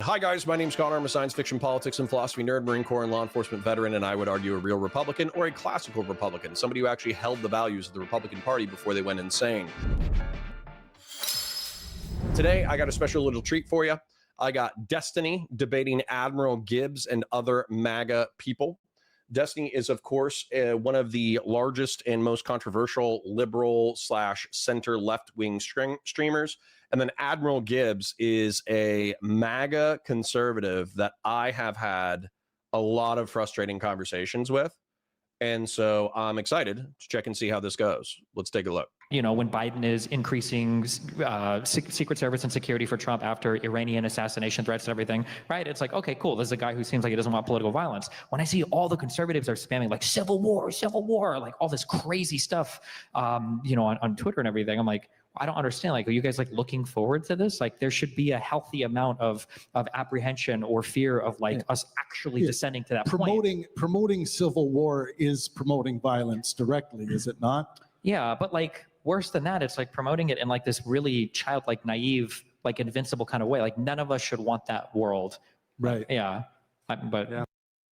Hi guys, my name's Connor. I'm a science fiction, politics, and philosophy nerd, Marine Corps and law enforcement veteran, and I would argue a real Republican or a classical Republican, somebody who actually held the values of the Republican Party before they went insane. Today, I got a special little treat for you. I got Destiny debating Admiral Gibbs and other MAGA people. Destiny is, of course, one of the largest and most controversial liberal / center left-wing streamers. And then Admiral Gibbs is a MAGA conservative that I have had a lot of frustrating conversations with. And so I'm excited to check and see how this goes. Let's take a look. You know, when Biden is increasing Secret Service and security for Trump after Iranian assassination threats and everything, right? It's like, okay, cool. This is a guy who seems like he doesn't want political violence. When I see all the conservatives are spamming like civil war, like all this crazy stuff, you know, on Twitter and everything, I'm like, I don't understand. Like, are you guys like looking forward to this? Like, there should be a healthy amount of apprehension or fear of like us actually descending to that point. Promoting civil war is promoting violence directly, is it not? Yeah, but like worse than that, it's like promoting it in like this really childlike, naive, like invincible kind of way. Like none of us should want that world. Right. Yeah. But yeah.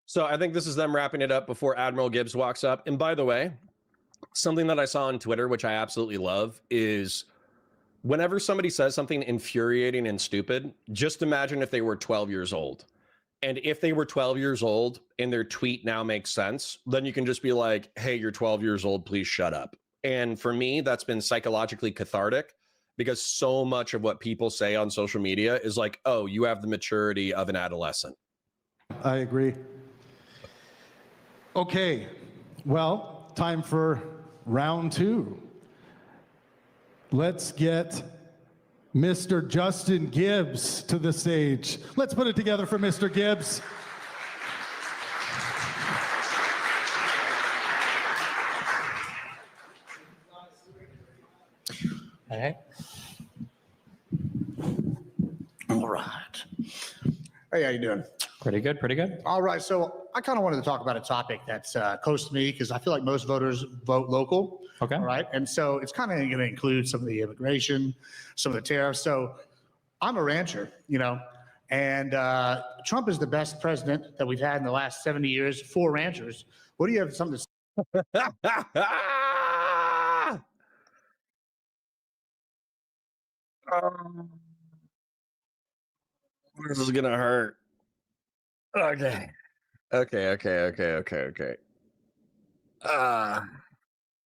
So I think this is them wrapping it up before Admiral Gibbs walks up. And by the way, something that I saw on Twitter, which I absolutely love, is whenever somebody says something infuriating and stupid, just imagine if they were 12 years old. And if they were 12 years old and their tweet now makes sense, then you can just be like, hey, you're 12 years old, please shut up. And for me, that's been psychologically cathartic, because so much of what people say on social media is like, oh, you have the maturity of an adolescent. I agree. Okay, well, time for round two. Let's get Mr. Justin Gibbs to the stage. Let's put it together for Mr. Gibbs. All right. All right. Hey, how you doing? Pretty good, pretty good. All right, so I kind of wanted to talk about a topic that's close to me, because I feel like most voters vote local. Okay. All right, and so it's kind of going to include some of the immigration, some of the tariffs. So I'm a rancher, you know, and Trump is the best president that we've had in the last 70 years for ranchers. What do you have something to say? This is gonna hurt. Okay.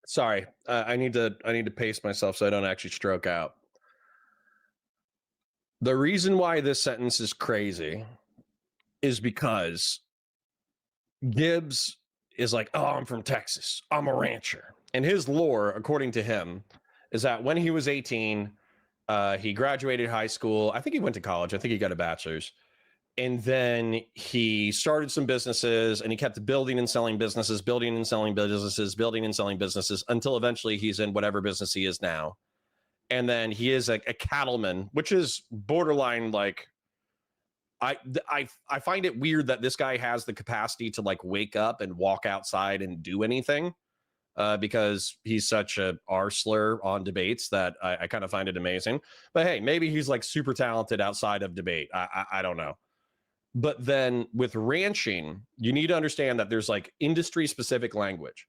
Sorry. I need to pace myself so I don't actually stroke out. The reason why this sentence is crazy is because Gibbs is like, oh, I'm from Texas. I'm a rancher. And his lore, according to him, is that when he was 18, he graduated high school. I think he went to college. I think he got a bachelor's. And then he started some businesses, and he kept building and selling businesses, until eventually he's in whatever business he is now. And then he is a cattleman, which is borderline like, I find it weird that this guy has the capacity to like wake up and walk outside and do anything, because he's such a R-slur on debates that I kind of find it amazing. But hey, maybe he's like super talented outside of debate. I don't know. But then with ranching, you need to understand that there's like industry specific language.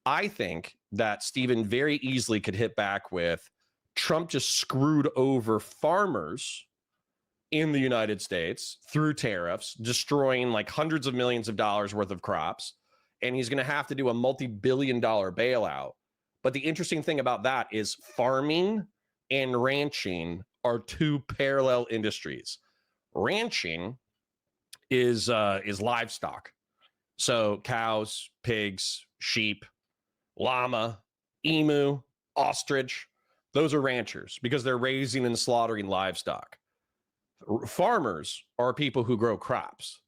I think that Stephen very easily could hit back with Trump just screwed over farmers in the United States through tariffs, destroying like hundreds of millions of dollars worth of crops. And he's going to have to do a multi-billion-dollar bailout. But the interesting thing about that is farming and ranching are two parallel industries. Ranching is livestock. So cows, pigs, sheep, llama, emu, ostrich, those are ranchers because they're raising and slaughtering livestock. Farmers are people who grow crops.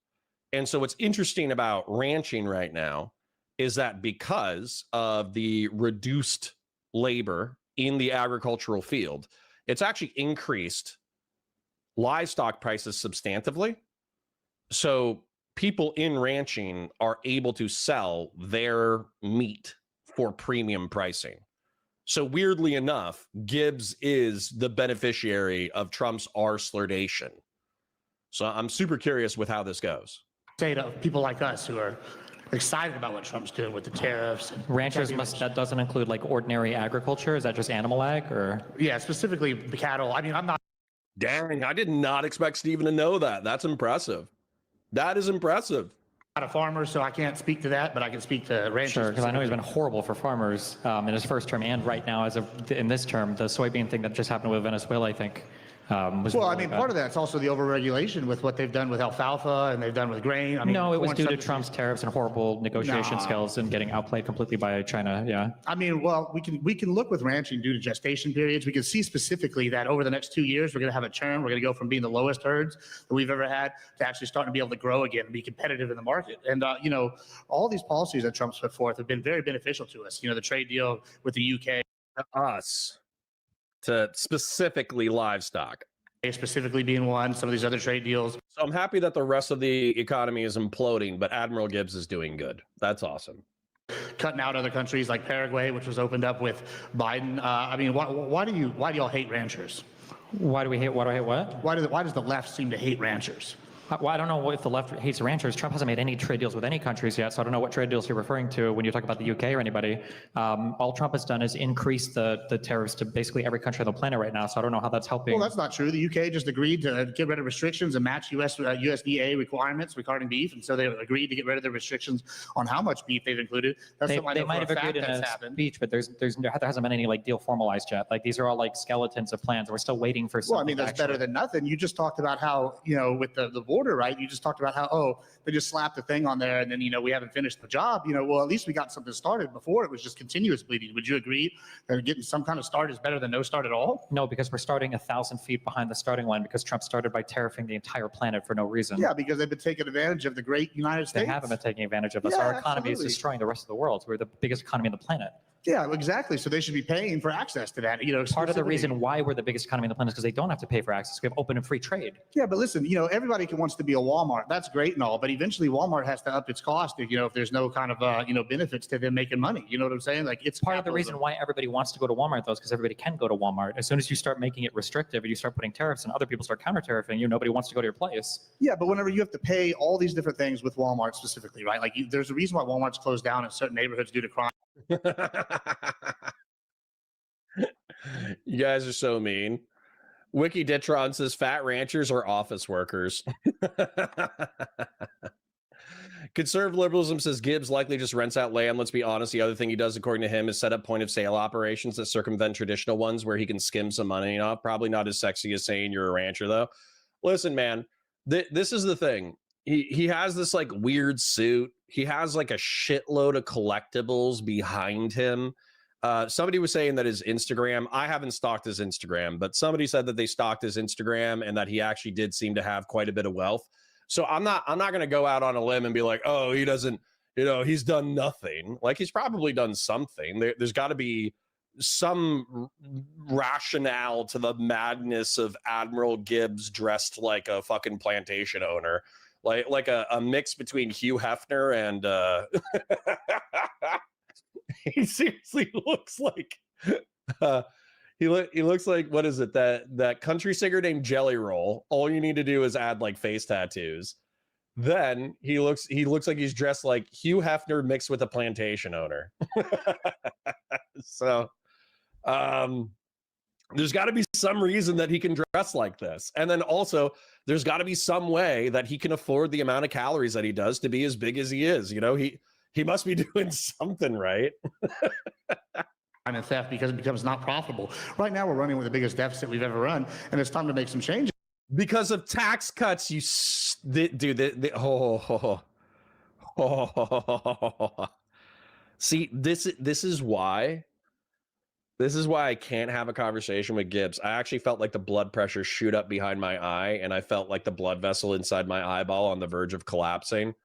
And so what's interesting about ranching right now is that because of the reduced labor in the agricultural field, it's actually increased livestock prices substantively. So people in ranching are able to sell their meat for premium pricing. So weirdly enough, Gibbs is the beneficiary of Trump's R-slurdation. So I'm super curious with how this goes. Say to people like us who are excited about what Trump's doing with the tariffs. And Ranchers that doesn't include like ordinary agriculture. Is that just animal ag or? Yeah, specifically the cattle. I mean, I'm not. Dang, I did not expect Steven to know that. That's impressive. That is impressive. Not a farmer, so I can't speak to that, but I can speak to ranchers. Sure, because I know he's been horrible for farmers in his first term and right now in this term. The soybean thing that just happened with Venezuela, I think, was Well, really I mean, bad. part of that's also the overregulation with what they've done with alfalfa and they've done with grain. I mean, No, it was corn due to subsidies. Trump's tariffs and horrible negotiation Nah. skills and getting outplayed completely by China. Yeah. I mean, well, we can look with ranching due to gestation periods. We can see specifically that over the next 2 years, we're going to have a churn. We're going to go from being the lowest herds that we've ever had to actually starting to be able to grow again and be competitive in the market. And, you know, all these policies that Trump's put forth have been very beneficial to us. You know, the trade deal with the UK, Us. To specifically livestock. specifically being one, some of these other trade deals. So I'm happy that the rest of the economy is imploding, but Admiral Gibbs is doing good. That's awesome. Cutting out other countries like Paraguay, which was opened up with Biden. I mean, why do y'all hate ranchers? Why do I hate what? Why does the left seem to hate ranchers? Well, I don't know if the left hates ranchers. Trump hasn't made any trade deals with any countries yet, so I don't know what trade deals you're referring to when you talk about the UK or anybody. All Trump has done is increase the tariffs to basically every country on the planet right now, so I don't know how that's helping. Well, that's not true. The UK just agreed to get rid of restrictions and match USDA requirements regarding beef, and so they agreed to get rid of the restrictions on how much beef they've included. That's They, something I they know might for have a fact agreed in that's a happened. speech, but there hasn't been any like deal formalized yet. Like these are all like skeletons of plans. We're still waiting for something. Well, I mean, that's better than nothing. You just talked about how, you know, with the border, right? You just talked about how, oh, they just slapped the thing on there and then, you know, we haven't finished the job. You know, well, at least we got something started. Before it was just continuous bleeding. Would you agree that getting some kind of start is better than no start at all? No, because we're starting 1,000 feet behind the starting line because Trump started by tariffing the entire planet for no reason. Yeah, because they've been taking advantage of the great United They States. haven't been taking advantage of us. Yeah, Our economy absolutely. is destroying the rest of the world. We're the biggest economy on the planet. Yeah, exactly. So they should be paying for access to that. You know, Part of the exclusivity. reason why we're the biggest economy on the planet is because they don't have to pay for access. We have open and free trade. Yeah, but listen, you know, everybody wants to be a Walmart. That's great and all, but eventually Walmart has to up its cost if, you know, if there's no kind of, you know, benefits to them making money. You know what I'm saying? Like it's Part of the capitalism. reason why everybody wants to go to Walmart, though, is because everybody can go to Walmart. As soon as you start making it restrictive and you start putting tariffs and other people start counter-tariffing you, nobody wants to go to your place. Yeah, but whenever you have to pay all these different things with Walmart specifically, right? Like there's a reason why Walmart's closed down in certain neighborhoods due to crime. You guys are so mean. Wiki Ditron says fat ranchers are office workers. Conservative liberalism says Gibbs likely just rents out land. Let's be honest. The other thing he does, according to him, is set up point of sale operations that circumvent traditional ones where he can skim some money off. Probably not as sexy as saying you're a rancher, though. Listen, man, this is the thing. He has this like weird suit. He has like a shitload of collectibles behind him. Somebody was saying that his Instagram, I haven't stalked his Instagram, but somebody said that they stalked his Instagram and that he actually did seem to have quite a bit of wealth. So I'm not going to go out on a limb and be like, oh, he doesn't, you know, he's done nothing. Like he's probably done something. There's got to be some rationale to the madness of Admiral Gibbs dressed like a fucking plantation owner. Like a mix between Hugh Hefner and he seriously looks like he looks like, what is it, that country singer named Jelly Roll. All you need to do is add like face tattoos. Then he looks like he's dressed like Hugh Hefner mixed with a plantation owner. So there's got to be some reason that he can dress like this. And then also there's got to be some way that he can afford the amount of calories that he does to be as big as he is. You know, he must be doing something right. And theft because it becomes not profitable. Right now, we're running with the biggest deficit we've ever run, and it's time to make some changes. Because of tax cuts, See, this is why I can't have a conversation with Gibbs. I actually felt like the blood pressure shoot up behind my eye, and I felt like the blood vessel inside my eyeball on the verge of collapsing.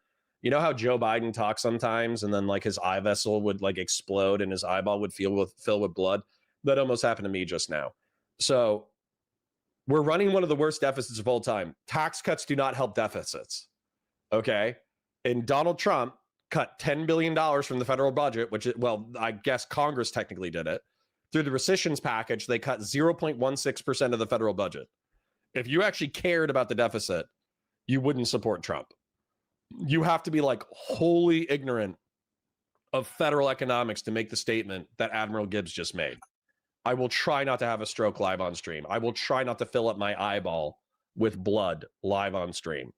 You know how Joe Biden talks sometimes, and then like his eye vessel would like explode and his eyeball would fill with blood? That almost happened to me just now. So we're running one of the worst deficits of all time. Tax cuts do not help deficits. Okay. And Donald Trump cut $10 billion from the federal budget, which, well, I guess Congress technically did it. Through the rescissions package, they cut 0.16% of the federal budget. If you actually cared about the deficit, you wouldn't support Trump. You have to be like wholly ignorant of federal economics to make the statement that Admiral Gibbs just made. I will try not to have a stroke live on stream. I will try not to fill up my eyeball with blood live on stream.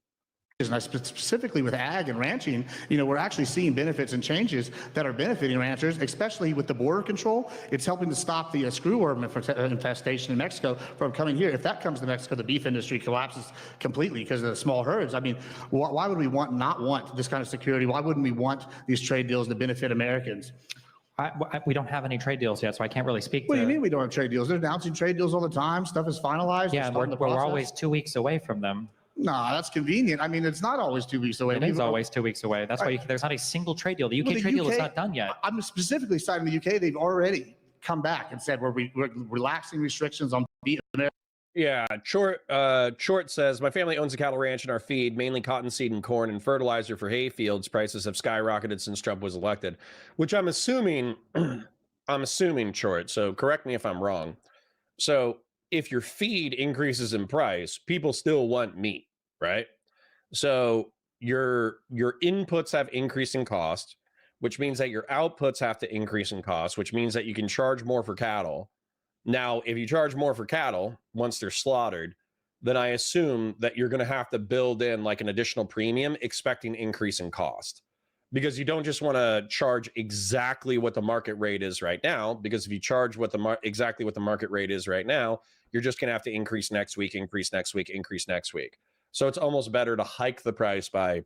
And specifically with ag and ranching, we're actually seeing benefits and changes that are benefiting ranchers, especially with the border control. It's helping to stop the screwworm infestation in Mexico from coming here. If that comes to Mexico, the beef industry collapses completely because of the small herds. I mean, why would we not want this kind of security? Why wouldn't we want these trade deals to benefit Americans? We don't have any trade deals yet, so I can't really speak What to. do you mean we don't have trade deals? They're announcing trade deals all the time. Stuff is finalized. Yeah, we're always 2 weeks away from them. No, that's convenient. I mean, it's not always 2 weeks away. It is always 2 weeks away. That's why there's not a single trade deal. The UK trade deal is not done yet. I'm specifically citing the UK. They've already come back and said we're relaxing restrictions on beef. Yeah, Short says, my family owns a cattle ranch and our feed, mainly cottonseed and corn and fertilizer for hay fields. Prices have skyrocketed since Trump was elected, which I'm assuming, Short, so correct me if I'm wrong. So if your feed increases in price, people still want meat, right? So your inputs have increasing cost, which means that your outputs have to increase in cost, which means that you can charge more for cattle. Now, if you charge more for cattle once they're slaughtered, then I assume that you're going to have to build in like an additional premium, expecting increase in cost, because you don't just want to charge exactly what the market rate is right now. Because if you charge exactly what the market rate is right now, you're just going to have to increase next week, increase next week, increase next week. So it's almost better to hike the price by,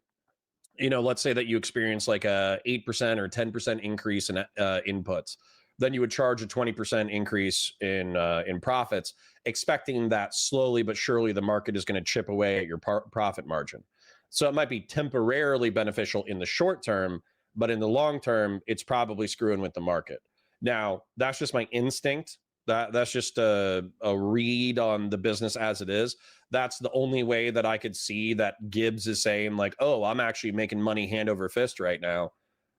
let's say that you experience like a 8% or 10% increase in inputs. Then you would charge a 20% increase in profits, expecting that slowly but surely the market is going to chip away at your profit margin. So it might be temporarily beneficial in the short term, but in the long term, it's probably screwing with the market. Now, that's just my instinct. That's just a read on the business as it is. That's the only way that I could see that Gibbs is saying like, oh, I'm actually making money hand over fist right now.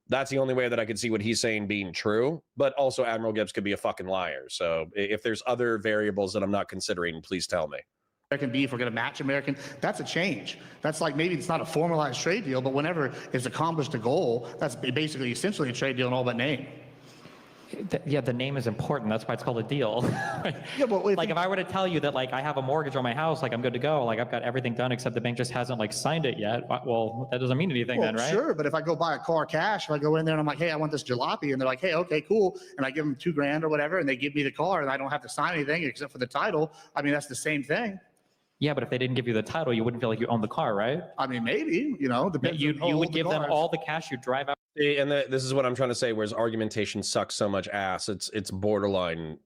That's the only way that I could see what he's saying being true. But also Admiral Gibbs could be a fucking liar. So if there's other variables that I'm not considering, please tell me. American beef, we're going to match American. That's a change. That's like, maybe it's not a formalized trade deal, but whenever it's accomplished a goal, that's basically essentially a trade deal in all but name. Yeah, the name is important. That's why it's called a deal. Yeah, but like if I were to tell you that like I have a mortgage on my house, like I'm good to go, like I've got everything done except the bank just hasn't like signed it yet. Well, that doesn't mean anything then, right? Sure, but if I go buy a car cash, if I go in there and I'm like, hey, I want this jalopy, and they're like, hey, okay, cool, and I give them $2,000 or whatever, and they give me the car, and I don't have to sign anything except for the title. I mean, that's the same thing. Yeah, but if they didn't give you the title, you wouldn't feel like you own the car, right? I mean, maybe, depends. You would give them all the cash, you drive out. And this is what I'm trying to say, whereas argumentation sucks so much ass. It's borderline.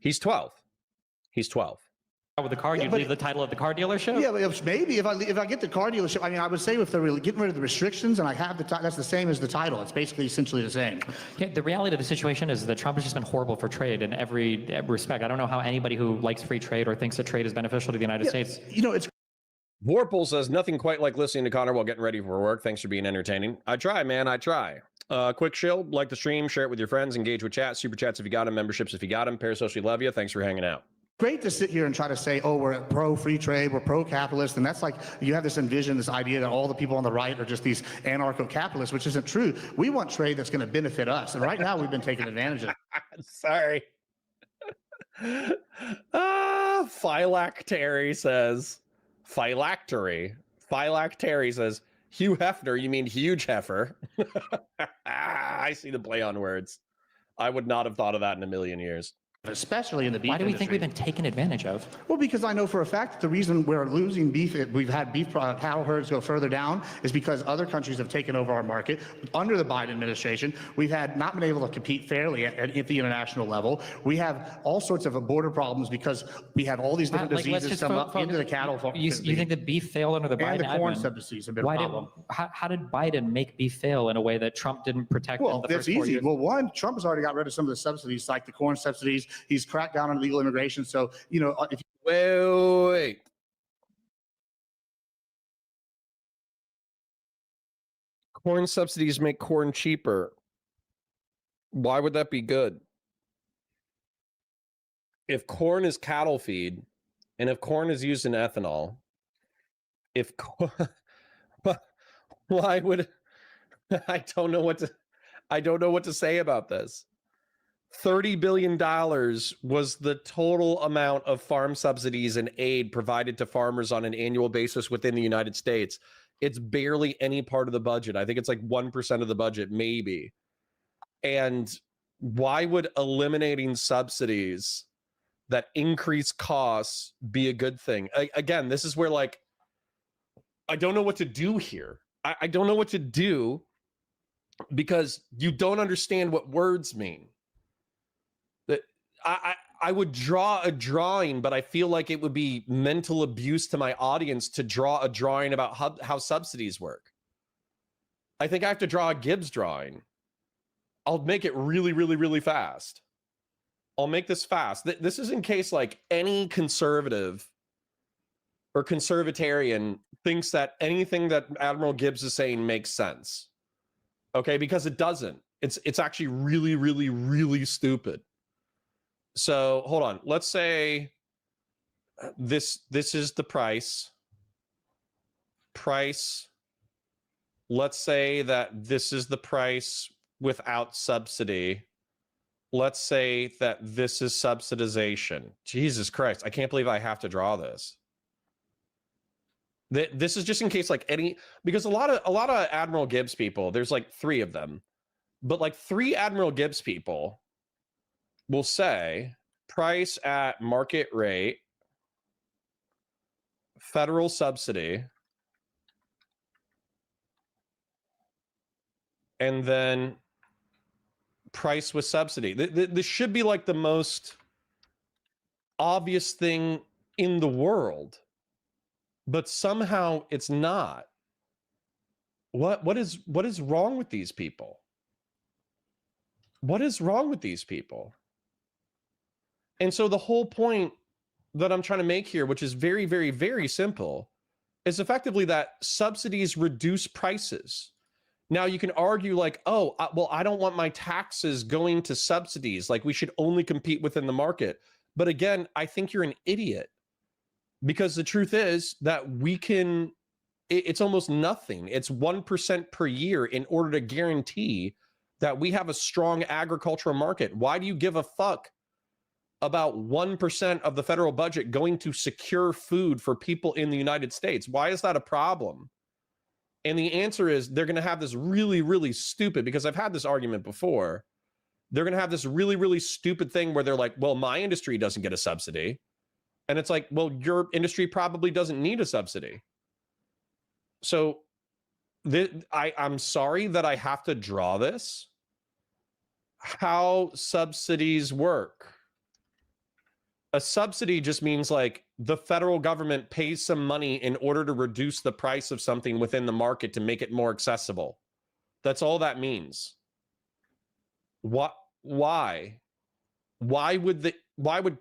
He's 12. He's 12. With the car, you'd leave the title at the car dealership? Yeah, but maybe if I get the car dealership, I mean, I would say if they're really getting rid of the restrictions and I have the title, that's the same as the title. It's basically essentially the same. Yeah, the reality of the situation is that Trump has just been horrible for trade in every respect. I don't know how anybody who likes free trade or thinks that trade is beneficial to the United States. It's Vorpal says, nothing quite like listening to Connor while getting ready for work. Thanks for being entertaining. I try, man. I try. Quick shill, like the stream, share it with your friends, engage with chat, super chats if you got them, memberships if you got them. Parasocially love you. Thanks for hanging out. great to sit here and try to say, oh, we're pro-free trade, we're pro-capitalist, and that's like, you have this idea that all the people on the right are just these anarcho-capitalists, which isn't true. We want trade that's going to benefit us, and right now we've been taking advantage of it. Sorry. Phylactery says, Phylactery says, Hugh Hefner, you mean huge heifer? I see the play on words. I would not have thought of that in a million years. Especially in the beef Why do we industry. think we've been taken advantage of? Well, because I know for a fact that the reason we're losing beef, we've had beef cattle herds go further down, is because other countries have taken over our market. Under the Biden administration, we've not been able to compete fairly at the international level. We have all sorts of border problems because we have all these different diseases come up into the cattle farm. You think that beef failed under the Biden and the corn admin? subsidies have been a problem. How did Biden make beef fail in a way that Trump didn't protect in Well, the that's first 4 easy. years? Well, one, Trump has already got rid of some of the subsidies, like the corn subsidies. He's cracked down on illegal immigration. So, if Wait. Corn subsidies make corn cheaper. Why would that be good? If corn is cattle feed, and if corn is used in ethanol, if why would I don't know what to say about this. $30 billion was the total amount of farm subsidies and aid provided to farmers on an annual basis within the United States. It's barely any part of the budget. I think it's like 1% of the budget, maybe. And why would eliminating subsidies that increase costs be a good thing? Again, this is where, like, I don't know what to do here. I don't know what to do because you don't understand what words mean. That I would draw a drawing, but I feel like it would be mental abuse to my audience to draw a drawing about how subsidies work. I think I have to draw a Gibbs drawing. I'll make it really, really, really fast. I'll make this fast. This is in case like any conservative or conservatarian thinks that anything that Admiral Gibbs is saying makes sense. Okay, because it doesn't. It's actually really, really, really stupid. So hold on. Let's say this is the price. Let's say that this is the price without subsidy. Let's say that this is subsidization. Jesus Christ, I can't believe I have to draw this. This is just in case like any, because a lot of Admiral Gibbs people, there's like 3 of them, but like 3 Admiral Gibbs people will say price at market rate, federal subsidy, and then price with subsidy. This should be like the most obvious thing in the world, but somehow it's not. What is wrong with these people? What is wrong with these people? And so the whole point that I'm trying to make here, which is very, very, very simple, is effectively that subsidies reduce prices. Now you can argue like, oh, well, I don't want my taxes going to subsidies. Like we should only compete within the market. But again, I think you're an idiot, because the truth is that it's almost nothing. It's 1% per year in order to guarantee that we have a strong agricultural market. Why do you give a fuck about 1% of the federal budget going to secure food for people in the United States? Why is that a problem? And the answer is they're going to have this really, really stupid, because I've had this argument before. They're going to have this really, really stupid thing where they're like, well, my industry doesn't get a subsidy. And it's like, well, your industry probably doesn't need a subsidy. So I'm sorry that I have to draw this. How subsidies work. A subsidy just means like the federal government pays some money in order to reduce the price of something within the market to make it more accessible. That's all that means. Why would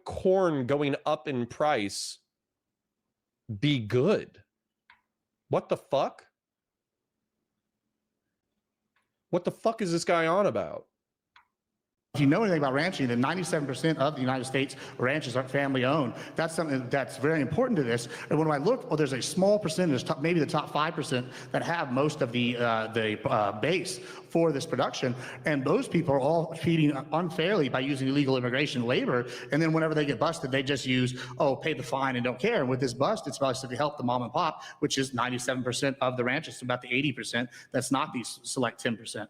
corn going up in price be good? What the fuck? What the fuck is this guy on about? If you know anything about ranching, then 97% of the United States ranches are family owned. That's something that's very important to this. And when I look, there's a small percentage, maybe the top 5%, that have most of the base for this production. And those people are all feeding unfairly by using illegal immigration labor. And then whenever they get busted, they just use, oh, pay the fine and don't care. And with this bust, it's busted to help the mom and pop, which is 97% of the ranches, about the 80% that's not these select 10%.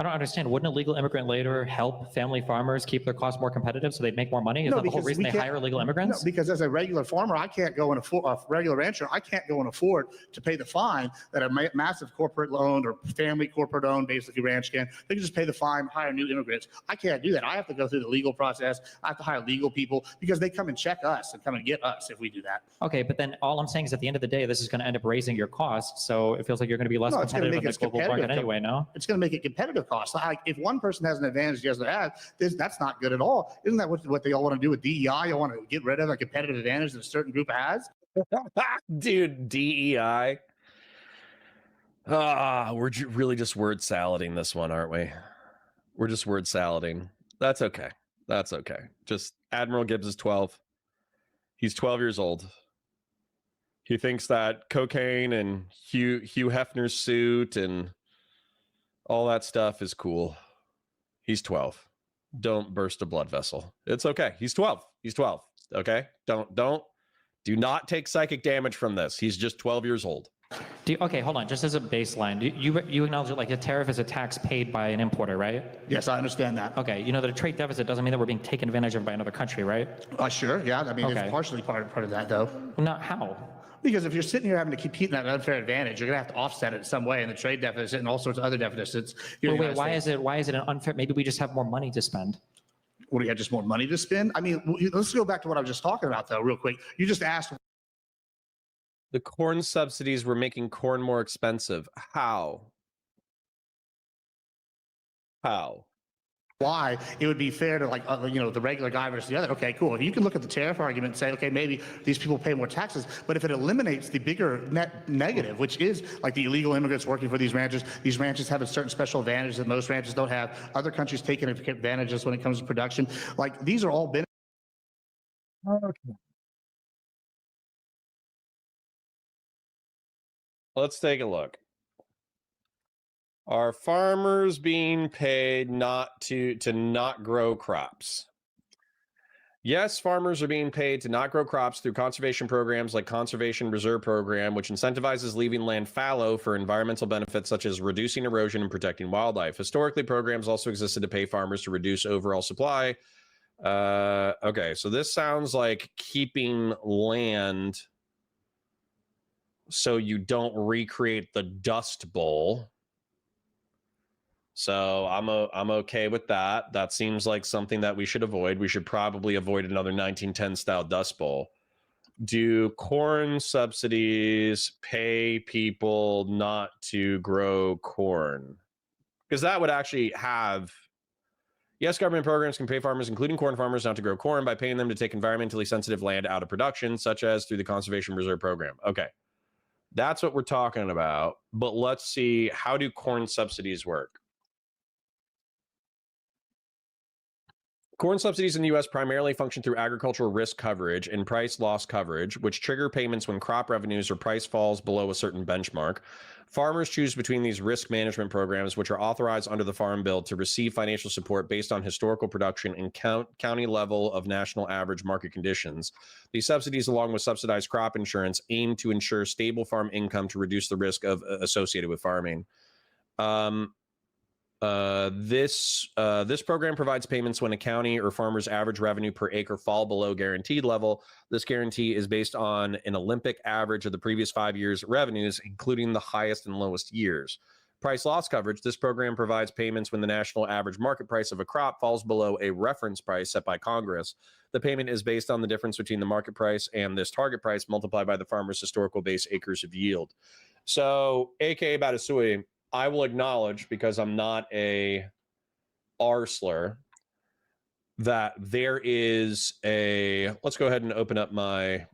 I don't understand. Wouldn't illegal immigrant labor help family farmers keep their costs more competitive so they'd make more money? Is that the whole reason they hire illegal immigrants? No, because as a regular farmer, I can't go and afford, a regular rancher, I can't go and afford to pay the fine that a massive corporate owned or family corporate owned basically ranch can. They can just pay the fine, hire new immigrants. I can't do that. I have to go through the legal process. I have to hire legal people because they come and check us and come and get us if we do that. Okay, but then all I'm saying is at the end of the day, this is going to end up raising your costs. So it feels like you're going to be less competitive in the global market anyway, no? It's going to make it competitive costs. Like if one person has an advantage the other has, that's not good at all. Isn't that what they all want to do with DEI? You want to get rid of a competitive advantage that a certain group has? Dude, DEI. We're really just word salading this one, aren't we? We're just word salading. That's okay. That's okay. Just Admiral Gibbs is 12. He's 12 years old. He thinks that cocaine and Hugh Hefner's suit and all that stuff is cool. He's 12. Don't burst a blood vessel. It's okay. He's 12. He's 12. Okay? Do not take psychic damage from this. He's just 12 years old. Okay, hold on. Just as a baseline, you acknowledge that like a tariff is a tax paid by an importer, right? Yes, I understand that. Okay, you know that a trade deficit doesn't mean that we're being taken advantage of by another country, right? Sure, yeah. I mean, Okay. it's partially part of that, though. Not how. Because if you're sitting here having to compete in that unfair advantage, you're going to have to offset it in some way in the trade deficit and all sorts of other deficits. Wait, why is it an unfair? Maybe we just have more money to spend. What, do you have just more money to spend? I mean, let's go back to what I was just talking about, though, real quick. You just asked. The corn subsidies were making corn more expensive. How? Why it would be fair to the regular guy versus the other. Okay, cool. You can look at the tariff argument and say, okay, maybe these people pay more taxes, but if it eliminates the bigger net negative, which is like the illegal immigrants working for these ranches have a certain special advantage that most ranches don't have. Other countries taking advantages when it comes to production. Like these are all benefits. Okay. Let's take a look. Are farmers being paid not to not grow crops? Yes, farmers are being paid to not grow crops through conservation programs like Conservation Reserve Program, which incentivizes leaving land fallow for environmental benefits such as reducing erosion and protecting wildlife. Historically, programs also existed to pay farmers to reduce overall supply. Okay, so this sounds like keeping land so you don't recreate the Dust Bowl. So I'm okay with that. That seems like something that we should avoid. We should probably avoid another 1910 style Dust Bowl. Do corn subsidies pay people not to grow corn? Because that would actually have... Yes, government programs can pay farmers, including corn farmers, not to grow corn by paying them to take environmentally sensitive land out of production, such as through the Conservation Reserve Program. Okay, that's what we're talking about. But let's see, how do corn subsidies work? Corn subsidies in the U.S. primarily function through agricultural risk coverage and price loss coverage, which trigger payments when crop revenues or price falls below a certain benchmark. Farmers choose between these risk management programs, which are authorized under the Farm Bill to receive financial support based on historical production and county level of national average market conditions. These subsidies, along with subsidized crop insurance, aim to ensure stable farm income to reduce the risk associated with farming. This program provides payments when a county or farmer's average revenue per acre fall below guaranteed level. This guarantee is based on an Olympic average of the previous 5 years' revenues, including the highest and lowest years. Price loss coverage. This program provides payments when the national average market price of a crop falls below a reference price set by Congress. The payment is based on the difference between the market price and this target price multiplied by the farmer's historical base acres of yield. So, aka Batasui, I will acknowledge, because I'm not a arsler, that there is a... Let's go ahead and open up my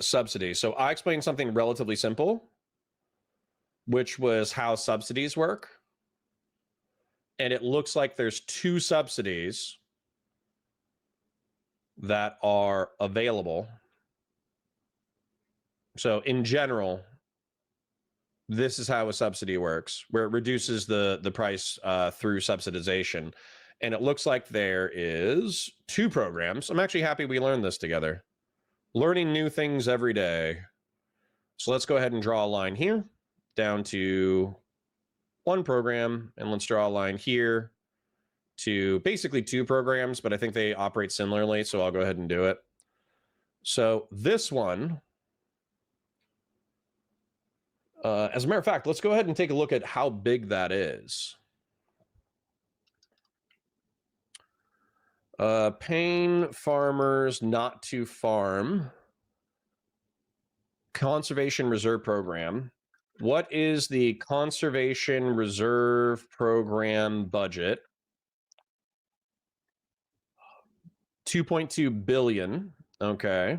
subsidy. So I explained something relatively simple, which was how subsidies work. And it looks like there's two subsidies that are available. So in general, this is how a subsidy works, where it reduces the price through subsidization. And it looks like there is two programs. I'm actually happy we learned this together. Learning new things every day. So let's go ahead and draw a line here down to one program. And let's draw a line here to basically two programs, but I think they operate similarly. So I'll go ahead and do it. So this one... as a matter of fact, let's go ahead and take a look at how big that is. Paying farmers not to farm. Conservation Reserve Program. What is the Conservation Reserve Program budget? $2.2 billion. Okay.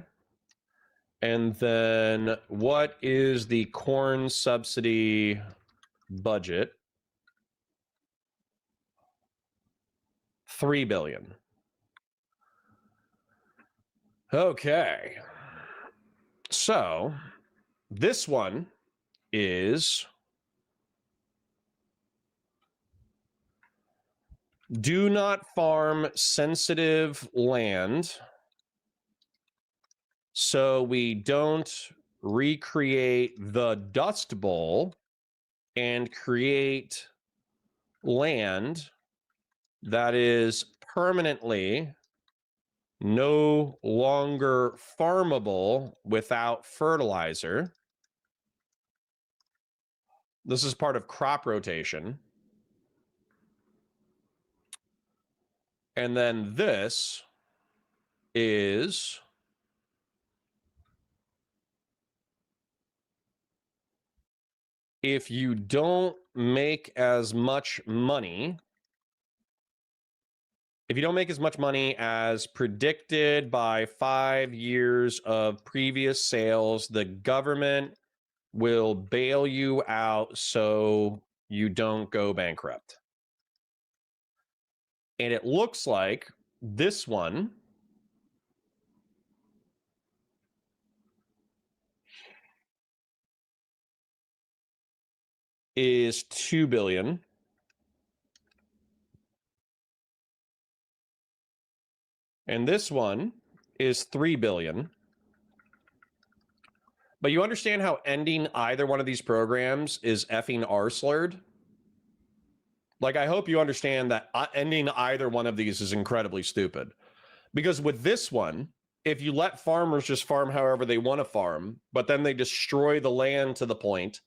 And then what is the corn subsidy budget? $3 billion. Okay. So this one is do not farm sensitive land so we don't recreate the Dust Bowl and create land that is permanently no longer farmable without fertilizer. This is part of crop rotation. And then this is if you don't make as much money, as predicted by 5 years of previous sales, the government will bail you out so you don't go bankrupt. And it looks like this one is 2 billion. And this one is 3 billion. But you understand how ending either one of these programs is effing R-slurred? Like, I hope you understand that ending either one of these is incredibly stupid. Because with this one, if you let farmers just farm however they want to farm, but then they destroy the land to the point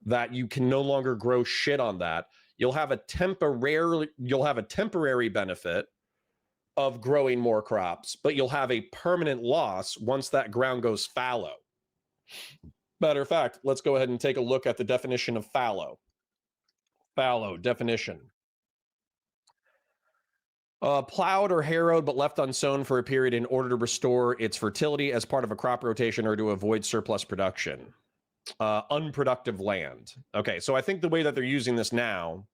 that you can no longer grow shit on that, you'll have a temporary benefit of growing more crops, but you'll have a permanent loss once that ground goes fallow. Matter of fact, let's go ahead and take a look at the definition of fallow. Fallow definition. Plowed or harrowed but left unsown for a period in order to restore its fertility as part of a crop rotation or to avoid surplus production. Unproductive land. Okay, so I think the way that they're using this now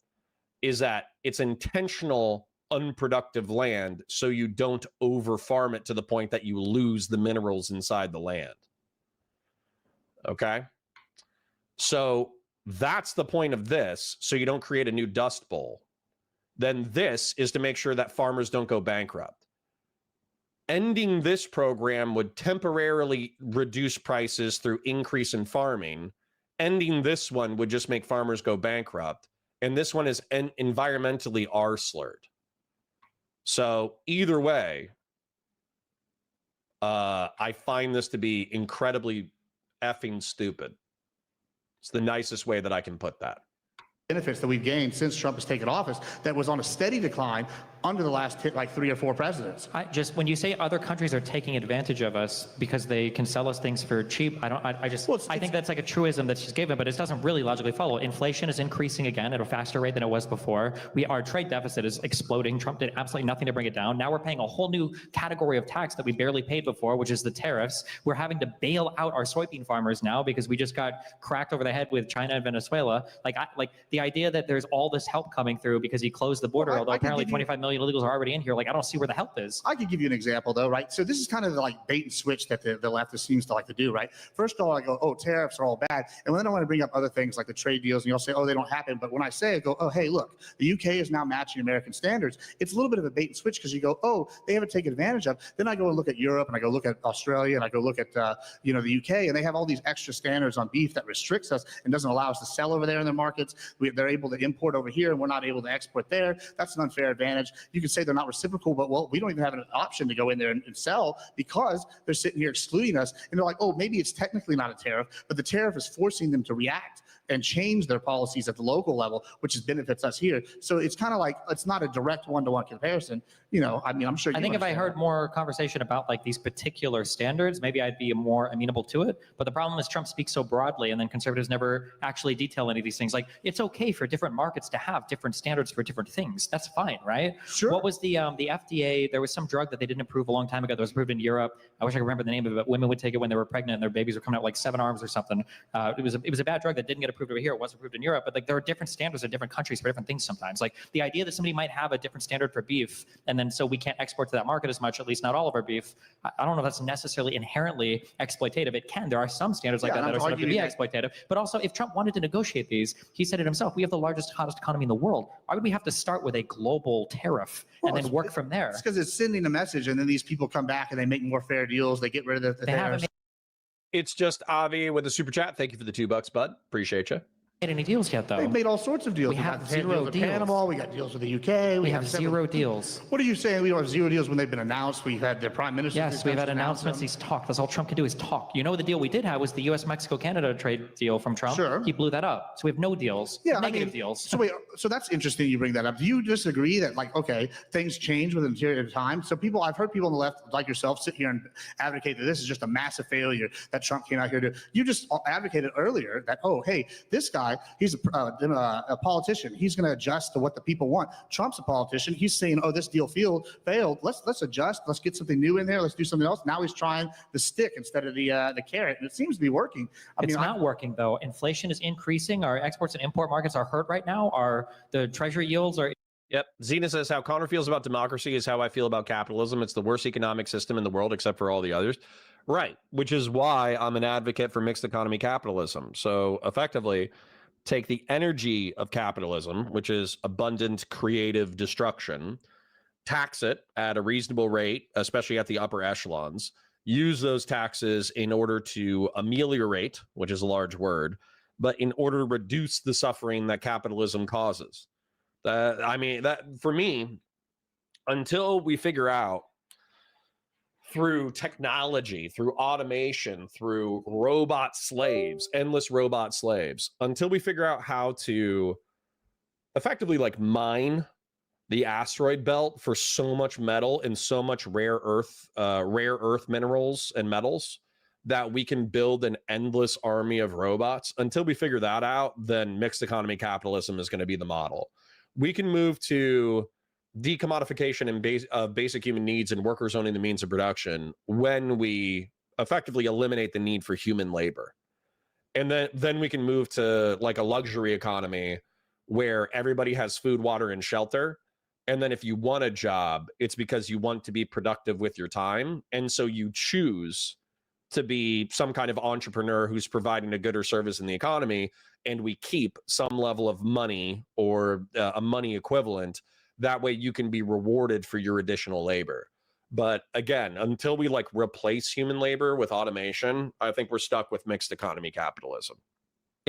is that it's intentional unproductive land so you don't over farm it to the point that you lose the minerals inside the land. Okay? So that's the point of this, so you don't create a new Dust Bowl. Then this is to make sure that farmers don't go bankrupt. Ending this program would temporarily reduce prices through increase in farming. Ending this one would just make farmers go bankrupt. And this one is environmentally R-slurred. So either way, I find this to be incredibly effing stupid. It's the nicest way that I can put that. Benefits that we've gained since Trump has taken office that was on a steady decline under the last like 3 or 4 presidents. When you say other countries are taking advantage of us because they can sell us things for cheap, I think that's like a truism that's just given, but it doesn't really logically follow. Inflation is increasing again at a faster rate than it was before. Our trade deficit is exploding. Trump did absolutely nothing to bring it down. Now we're paying a whole new category of tax that we barely paid before, which is the tariffs. We're having to bail out our soybean farmers now because we just got cracked over the head with China and Venezuela. Like the idea that there's all this help coming through because he closed the border, although apparently 25 million illegals are already in here. Like, I don't see where the help is. I could give you an example though, right? So this is kind of the like bait and switch that the leftist seems to like to do, right? First of all, I go, oh, tariffs are all bad. And then I want to bring up other things like the trade deals and you'll say, oh, they don't happen. But when I say it, go, oh, hey, look, the UK is now matching American standards. It's a little bit of a bait and switch because you go, oh, they haven't taken advantage of. Then I go and look at Europe and I go look at Australia and I go look at, the UK, and they have all these extra standards on beef that restricts us and doesn't allow us to sell over there in their markets. They're able to import over here and we're not able to export there. That's an unfair advantage. You could say they're not reciprocal, but well, we don't even have an option to go in there and sell because they're sitting here excluding us. And they're like, oh, maybe it's technically not a tariff, but the tariff is forcing them to react and change their policies at the local level, which benefits us here. So it's kind of like, it's not a direct one-to-one comparison. I mean, I'm sure. I think if I heard more conversation about like these particular standards, maybe I'd be more amenable to it. But the problem is Trump speaks so broadly and then conservatives never actually detail any of these things. Like, it's okay for different markets to have different standards for different things. That's fine, right? Sure. What was the FDA? There was some drug that they didn't approve a long time ago that was approved in Europe. I wish I could remember the name of it. But women would take it when they were pregnant and their babies were coming out like 7 arms or something. It was a bad drug that didn't get approved over here. It was approved in Europe. But like there are different standards in different countries for different things sometimes. Like the idea that somebody might have a different standard for beef and then so we can't export to that market as much, at least not all of our beef. I don't know if that's necessarily inherently exploitative. It can. There are some standards like that that are set up to be exploitative. But also, if Trump wanted to negotiate these, he said it himself, we have the largest, hottest economy in the world. Why would we have to start with a global tariff and then work from there? It's because it's sending a message, and then these people come back and they make more fair deals. They get rid of the tariffs. It's just Avi with the super chat. Thank you for the $2, bud. Appreciate you. Made any deals yet, though? They've made all sorts of deals. We have zero deals. Panama, we got deals with the UK. We have zero deals. What are you saying? We don't have zero deals when they've been announced. We've had the prime minister. Yes, we've had announcements. He's talked. That's all Trump can do is talk. You know, the deal we did have was the U.S. Mexico-Canada trade deal from Trump. Sure. He blew that up. So we have no deals. Yeah, negative deals. So wait, so that's interesting you bring that up. Do you disagree that, like, okay, things change within a period of time? So people, I've heard people on the left, like yourself, sit here and advocate that this is just a massive failure that Trump came out here to. You just advocated earlier that, oh, hey, this guy, he's a politician. He's going to adjust to what the people want. Trump's a politician. He's saying, oh, this deal failed. Let's adjust. Let's get something new in there. Let's do something else. Now he's trying the stick instead of the carrot, and it seems to be working. It's not working, though. Inflation is increasing. Our exports and import markets are hurt right now. The treasury yields are. Yep. Zena says, how Connor feels about democracy is how I feel about capitalism. It's the worst economic system in the world, except for all the others. Right. Which is why I'm an advocate for mixed economy capitalism. So effectively, take the energy of capitalism, which is abundant, creative destruction, tax it at a reasonable rate, especially at the upper echelons, use those taxes in order to ameliorate, which is a large word, but in order to reduce the suffering that capitalism causes. That for me, until we figure out through technology, through automation, through robot slaves, endless robot slaves, until we figure out how to effectively like mine the asteroid belt for so much metal and so much rare earth minerals and metals that we can build an endless army of robots. Until we figure that out, then mixed economy capitalism is going to be the model. We can move to decommodification and of basic human needs and workers owning the means of production when we effectively eliminate the need for human labor. And then we can move to like a luxury economy where everybody has food, water, and shelter. And then if you want a job, it's because you want to be productive with your time. And so you choose to be some kind of entrepreneur who's providing a good or service in the economy. And we keep some level of money or a money equivalent. That way you can be rewarded for your additional labor. But again, until we like replace human labor with automation, I think we're stuck with mixed economy capitalism.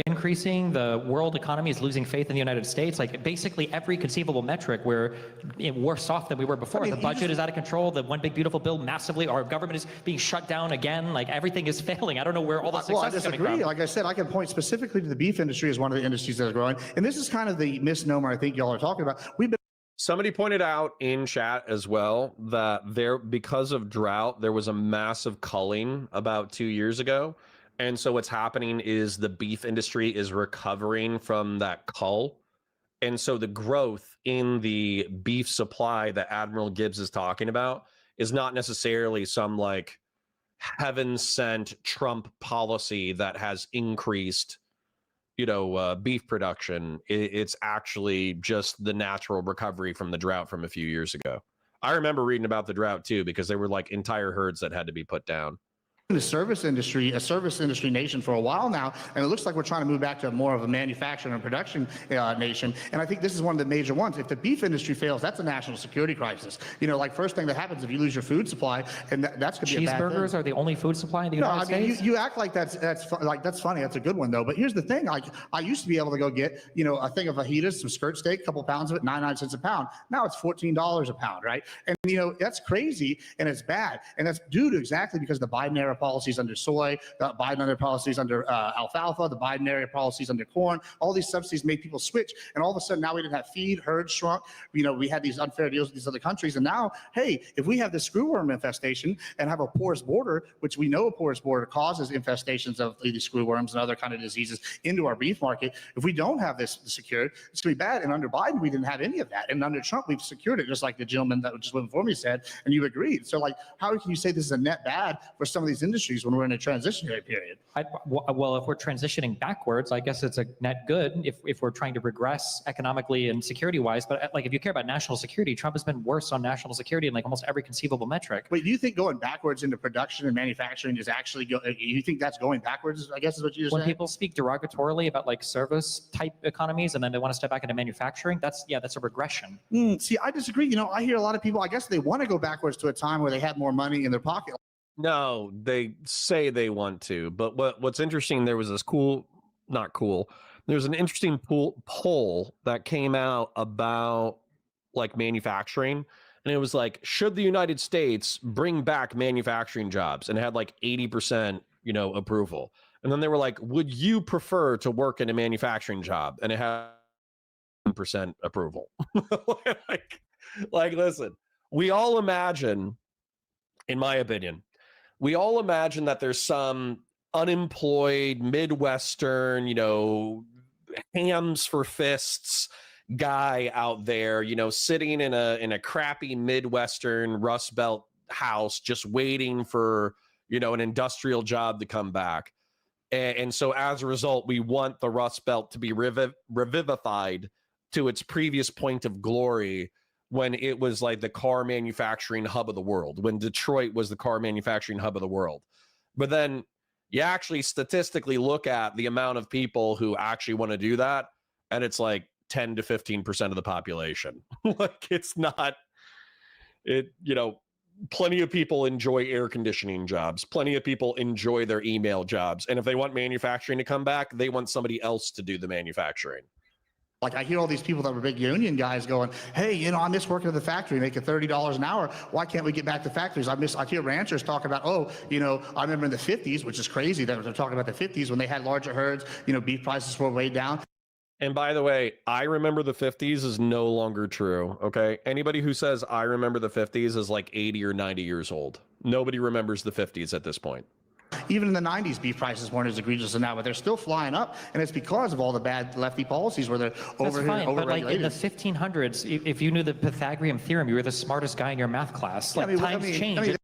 Increasing, the world economy is losing faith in the United States. Like basically every conceivable metric, we're worse off than we were before. The budget is out of control. The one big beautiful bill massively. Our government is being shut down again. Like everything is failing. I don't know where all the success is coming from. Like I said, I can point specifically to the beef industry as one of the industries that is growing. And this is kind of the misnomer I think y'all are talking about. Somebody pointed out in chat as well that because of drought, there was a massive culling about 2 years ago. And so what's happening is the beef industry is recovering from that cull. And so the growth in the beef supply that Admiral Gibbs is talking about is not necessarily some like heaven sent Trump policy that has increased, beef production. It's actually just the natural recovery from the drought from a few years ago. I remember reading about the drought too, because there were like entire herds that had to be put down. The service industry, a service industry nation for a while now, and it looks like we're trying to move back to more of a manufacturing and production nation. And I think this is one of the major ones. If the beef industry fails, that's a national security crisis. Like first thing that happens if you lose your food supply, and that's going to be a bad thing. Cheeseburgers are the only food supply in the United States? You act like that's funny. That's a good one though. But here's the thing: like I used to be able to go get a thing of fajitas, some skirt steak, a couple pounds of it, 99 cents a pound. Now it's $14 a pound, right? And that's crazy and it's bad, and that's due to exactly because the Biden era policies under soy, the Biden-era policies under alfalfa, the Biden-era policies under corn. All these subsidies made people switch, and all of a sudden now we didn't have feed, herds shrunk. We had these unfair deals with these other countries, and now, hey, if we have this screwworm infestation and have a porous border, which we know a porous border causes infestations of these screwworms and other kind of diseases into our beef market. If we don't have this secured, it's going to be bad. And under Biden, we didn't have any of that. And under Trump, we've secured it, just like the gentleman that just went before me said, and you agreed. So, like, how can you say this is a net bad for some of these industries when we're in a transitionary period? Well, if we're transitioning backwards, I guess it's a net good if we're trying to regress economically and security-wise. But like, if you care about national security, Trump has been worse on national security in like almost every conceivable metric. Wait, do you think going backwards into production and manufacturing is actually you think that's going backwards? I guess is what you're saying. When people speak derogatorily about like service type economies and then they want to step back into manufacturing, that's a regression. See, I disagree. I hear a lot of people, I guess they want to go backwards to a time where they had more money in their pocket. No, they say they want to, but what's interesting, there was this there's an interesting poll that came out about like manufacturing, and it was like, should the United States bring back manufacturing jobs? And it had like 80% approval. And then they were like, would you prefer to work in a manufacturing job? And it had 1% approval. like listen, we all imagine, in my opinion, we all imagine that there's some unemployed Midwestern, hands for fists guy out there, sitting in a crappy Midwestern Rust Belt house, just waiting for, an industrial job to come back. And so as a result, we want the Rust Belt to be revivified to its previous point of glory, when it was like the car manufacturing hub of the world, when Detroit was the car manufacturing hub of the world. But then you actually statistically look at the amount of people who actually want to do that, and it's like 10 to 15% of the population. Like, it's not, plenty of people enjoy air conditioning jobs. Plenty of people enjoy their email jobs. And if they want manufacturing to come back, they want somebody else to do the manufacturing. Like, I hear all these people that were big union guys going, hey, I miss working at the factory, making $30 an hour. Why can't we get back to factories? I hear ranchers talk about, I remember in the 50s, which is crazy that they're talking about the 50s when they had larger herds, beef prices were way down. And by the way, I remember the 50s is no longer true, okay? Anybody who says I remember the 50s is like 80 or 90 years old. Nobody remembers the 50s at this point. Even in the 90s, beef prices weren't as egregious as now, but they're still flying up, and it's because of all the bad lefty policies where they're overregulated. But like in the 1500s, if you knew the Pythagorean theorem, you were the smartest guy in your math class. Like, times change.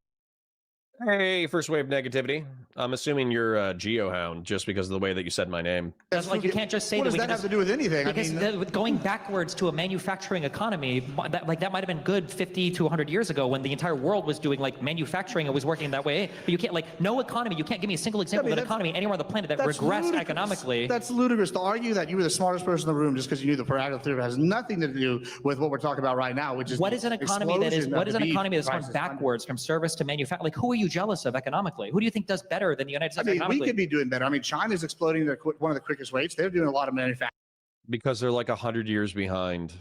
Hey, first wave negativity. I'm assuming you're a GeoHound just because of the way that you said my name. That's like, you can't just say what that. Does that have to do with anything? Because with going backwards to a manufacturing economy, that might have been good 50 to 100 years ago when the entire world was doing like manufacturing and was working that way. But you can't, like, no economy, you can't give me a single example of an economy anywhere on the planet that regressed economically. That's ludicrous to argue that you were the smartest person in the room just because you knew the Pythagorean theorem. Has nothing to do with what we're talking about right now, which is what is an economy that's gone backwards from service to manufacturing? Like, who are you jealous of economically? Who do you think does better than the United States economically? We could be doing better. China's exploding at one of the quickest rates. They're doing a lot of manufacturing. Because they're like 100 years behind.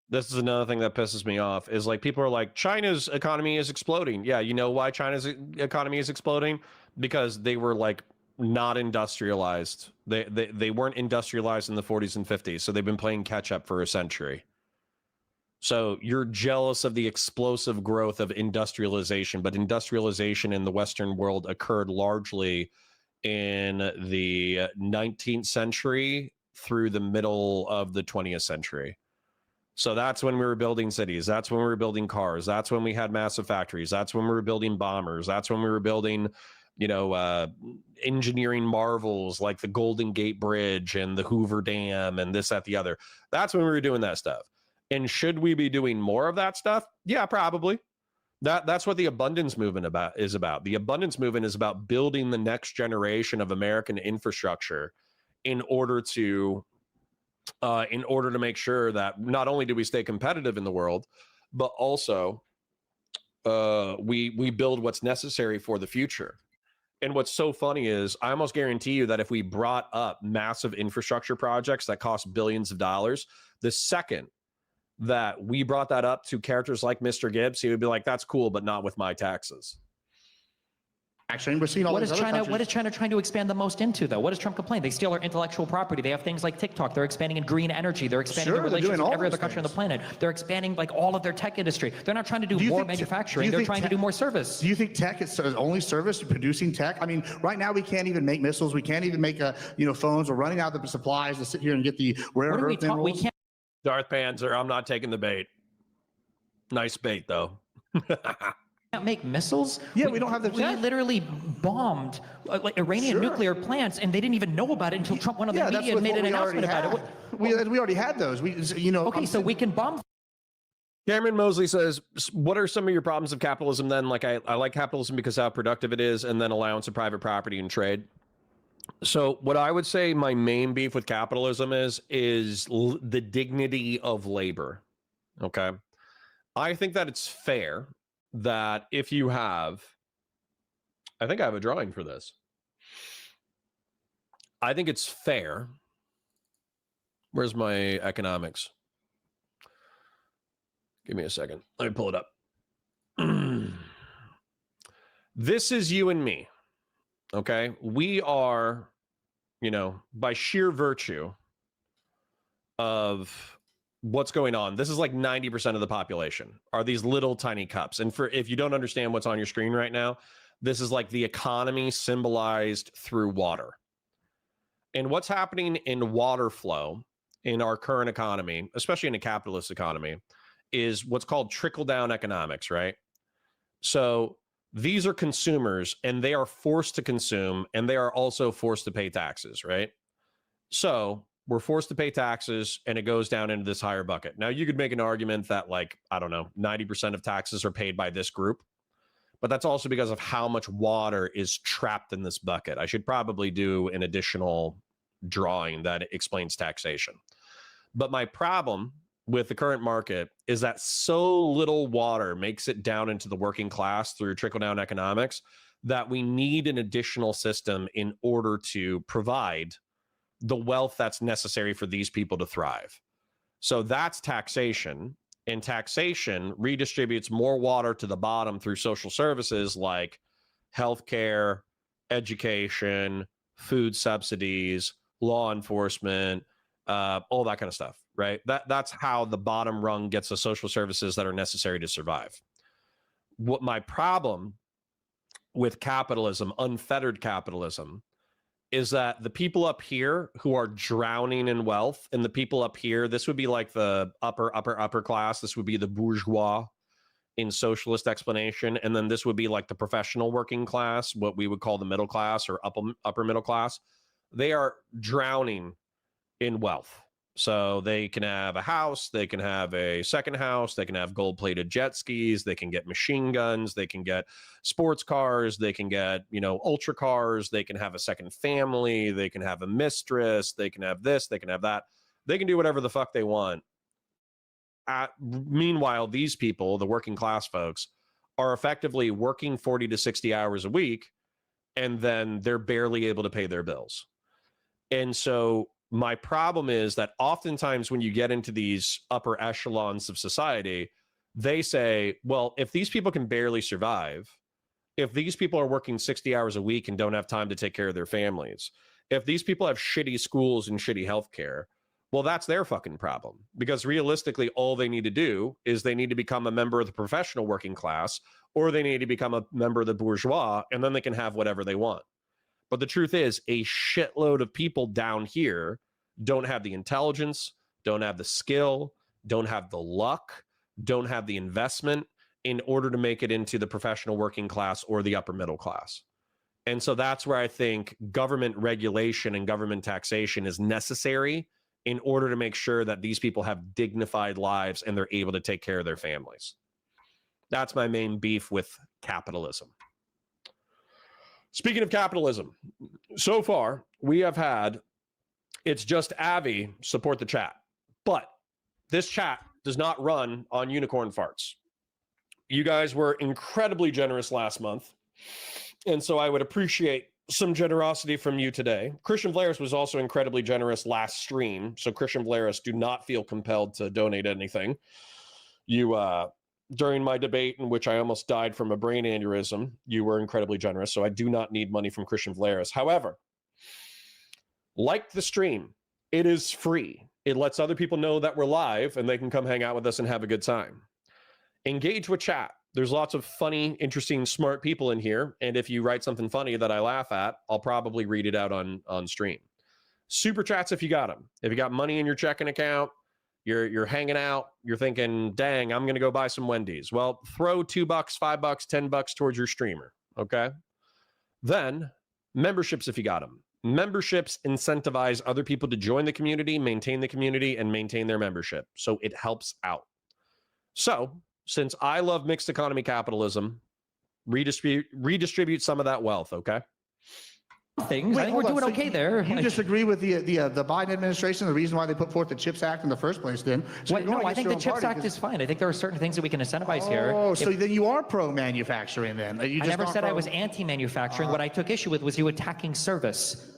This is another thing that pisses me off, is like, people are like, China's economy is exploding. Yeah, you know why China's economy is exploding? Because they were like not industrialized. They weren't industrialized in the 40s and 50s, so they've been playing catch up for a century. So you're jealous of the explosive growth of industrialization, but industrialization in the Western world occurred largely in the 19th century through the middle of the 20th century. So that's when we were building cities. That's when we were building cars. That's when we had massive factories. That's when we were building bombers. That's when we were building, engineering marvels like the Golden Gate Bridge and the Hoover Dam and this, that, the other. That's when we were doing that stuff. And should we be doing more of that stuff? Yeah, probably. That's what the abundance movement is about. The abundance movement is about building the next generation of American infrastructure in order to make sure that not only do we stay competitive in the world, but also we build what's necessary for the future. And what's so funny is, I almost guarantee you that if we brought up massive infrastructure projects that cost billions of dollars, the second that we brought that up to characters like Mr. Gibbs, he would be like, that's cool, but not with my taxes. Actually, we're seeing all What these is other China? countries. What is China trying to expand the most into, though? What does Trump complain? They steal our intellectual property. They have things like TikTok. They're expanding in green energy. They're expanding Sure, their they're relations doing with all every other those country on the things. planet. They're expanding like all of their tech industry. They're not trying to do you more think- manufacturing. do you They're think trying to do more service. Do you think tech is only service, producing tech? I mean, right now we can't even make missiles. We can't even make phones. We're running out of the supplies to sit here and get the rare What are we earth talking? We minerals. can't. Darth Panzer, I'm not taking the bait. Nice bait, though. Make missiles. Yeah, we don't have the We tech. literally bombed like Iranian Sure. nuclear plants, and they didn't even know about it until Trump went on the Yeah, that's media and with made what an we already announcement about had. it. We already had those. Okay, I'm so we can bomb. Cameron Mosley says, what are some of your problems of capitalism then? Like, I like capitalism because how productive it is, and then allowance of private property and trade. So what I would say my main beef with capitalism is the dignity of labor. Okay. I think that it's fair that if you have, I think I have a drawing for this. I think it's fair. Where's my economics? Give me a second. Let me pull it up. This is you and me. Okay. We are, by sheer virtue of what's going on, this is like 90% of the population are these little tiny cups. And if you don't understand what's on your screen right now, this is like the economy symbolized through water. And what's happening in water flow in our current economy, especially in a capitalist economy, is what's called trickle-down economics, right? So these are consumers, and they are forced to consume, and they are also forced to pay taxes, right? So we're forced to pay taxes, and it goes down into this higher bucket. Now, you could make an argument that, like, I don't know, 90% of taxes are paid by this group, but that's also because of how much water is trapped in this bucket. I should probably do an additional drawing that explains taxation. But my problem with the current market is that so little water makes it down into the working class through trickle-down economics that we need an additional system in order to provide the wealth that's necessary for these people to thrive. So that's taxation, and taxation redistributes more water to the bottom through social services like healthcare, education, food subsidies, law enforcement, all that kind of stuff, right? That's how the bottom rung gets the social services that are necessary to survive. What my problem with capitalism, unfettered capitalism, is that the people up here who are drowning in wealth, and the people up here, this would be like the upper class. This would be the bourgeois in socialist explanation. And then this would be like the professional working class, what we would call the middle class or upper middle class. They are drowning in wealth. So they can have a house, they can have a second house, they can have gold-plated jet skis, they can get machine guns, they can get sports cars, they can get, ultra cars, they can have a second family, they can have a mistress, they can have this, they can have that. They can do whatever the fuck they want. Meanwhile, these people, the working class folks, are effectively working 40 to 60 hours a week, and then they're barely able to pay their bills. And so my problem is that oftentimes when you get into these upper echelons of society, they say, well, if these people can barely survive, if these people are working 60 hours a week and don't have time to take care of their families, if these people have shitty schools and shitty healthcare, well, that's their fucking problem. Because realistically, all they need to do is they need to become a member of the professional working class, or they need to become a member of the bourgeois, and then they can have whatever they want. But the truth is, a shitload of people down here don't have the intelligence, don't have the skill, don't have the luck, don't have the investment in order to make it into the professional working class or the upper middle class. And so that's where I think government regulation and government taxation is necessary in order to make sure that these people have dignified lives and they're able to take care of their families. That's my main beef with capitalism. Speaking of capitalism, so far we have had It's Just Avi support the chat, but this chat does not run on unicorn farts. You guys were incredibly generous last month, and so I would appreciate some generosity from you today. Christian Vlaris was also incredibly generous last stream. So Christian Vlaris, do not feel compelled to donate anything. You, during my debate in which I almost died from a brain aneurysm, you were incredibly generous. So I do not need money from Christian Vlaris. However, like the stream, it is free. It lets other people know that we're live and they can come hang out with us and have a good time. Engage with chat. There's lots of funny, interesting, smart people in here. And if you write something funny that I laugh at, I'll probably read it out on stream. Super chats if you got them. If you got money in your checking account, you're hanging out, you're thinking, dang, I'm going to go buy some Wendy's. Well, throw $2, $5, $10 towards your streamer. Okay. Then memberships if you got them. Memberships incentivize other people to join the community, maintain the community, and maintain their membership. So it helps out. So since I love mixed economy capitalism, redistribute some of that wealth, okay? Things. I think we're doing okay there. You disagree with the Biden administration, the reason why they put forth the CHIPS Act in the first place then? So no, I think the CHIPS Act is fine. I think there are certain things that we can incentivize here. Oh, so then you are pro-manufacturing then? I never said I was anti-manufacturing. What I took issue with was you attacking service.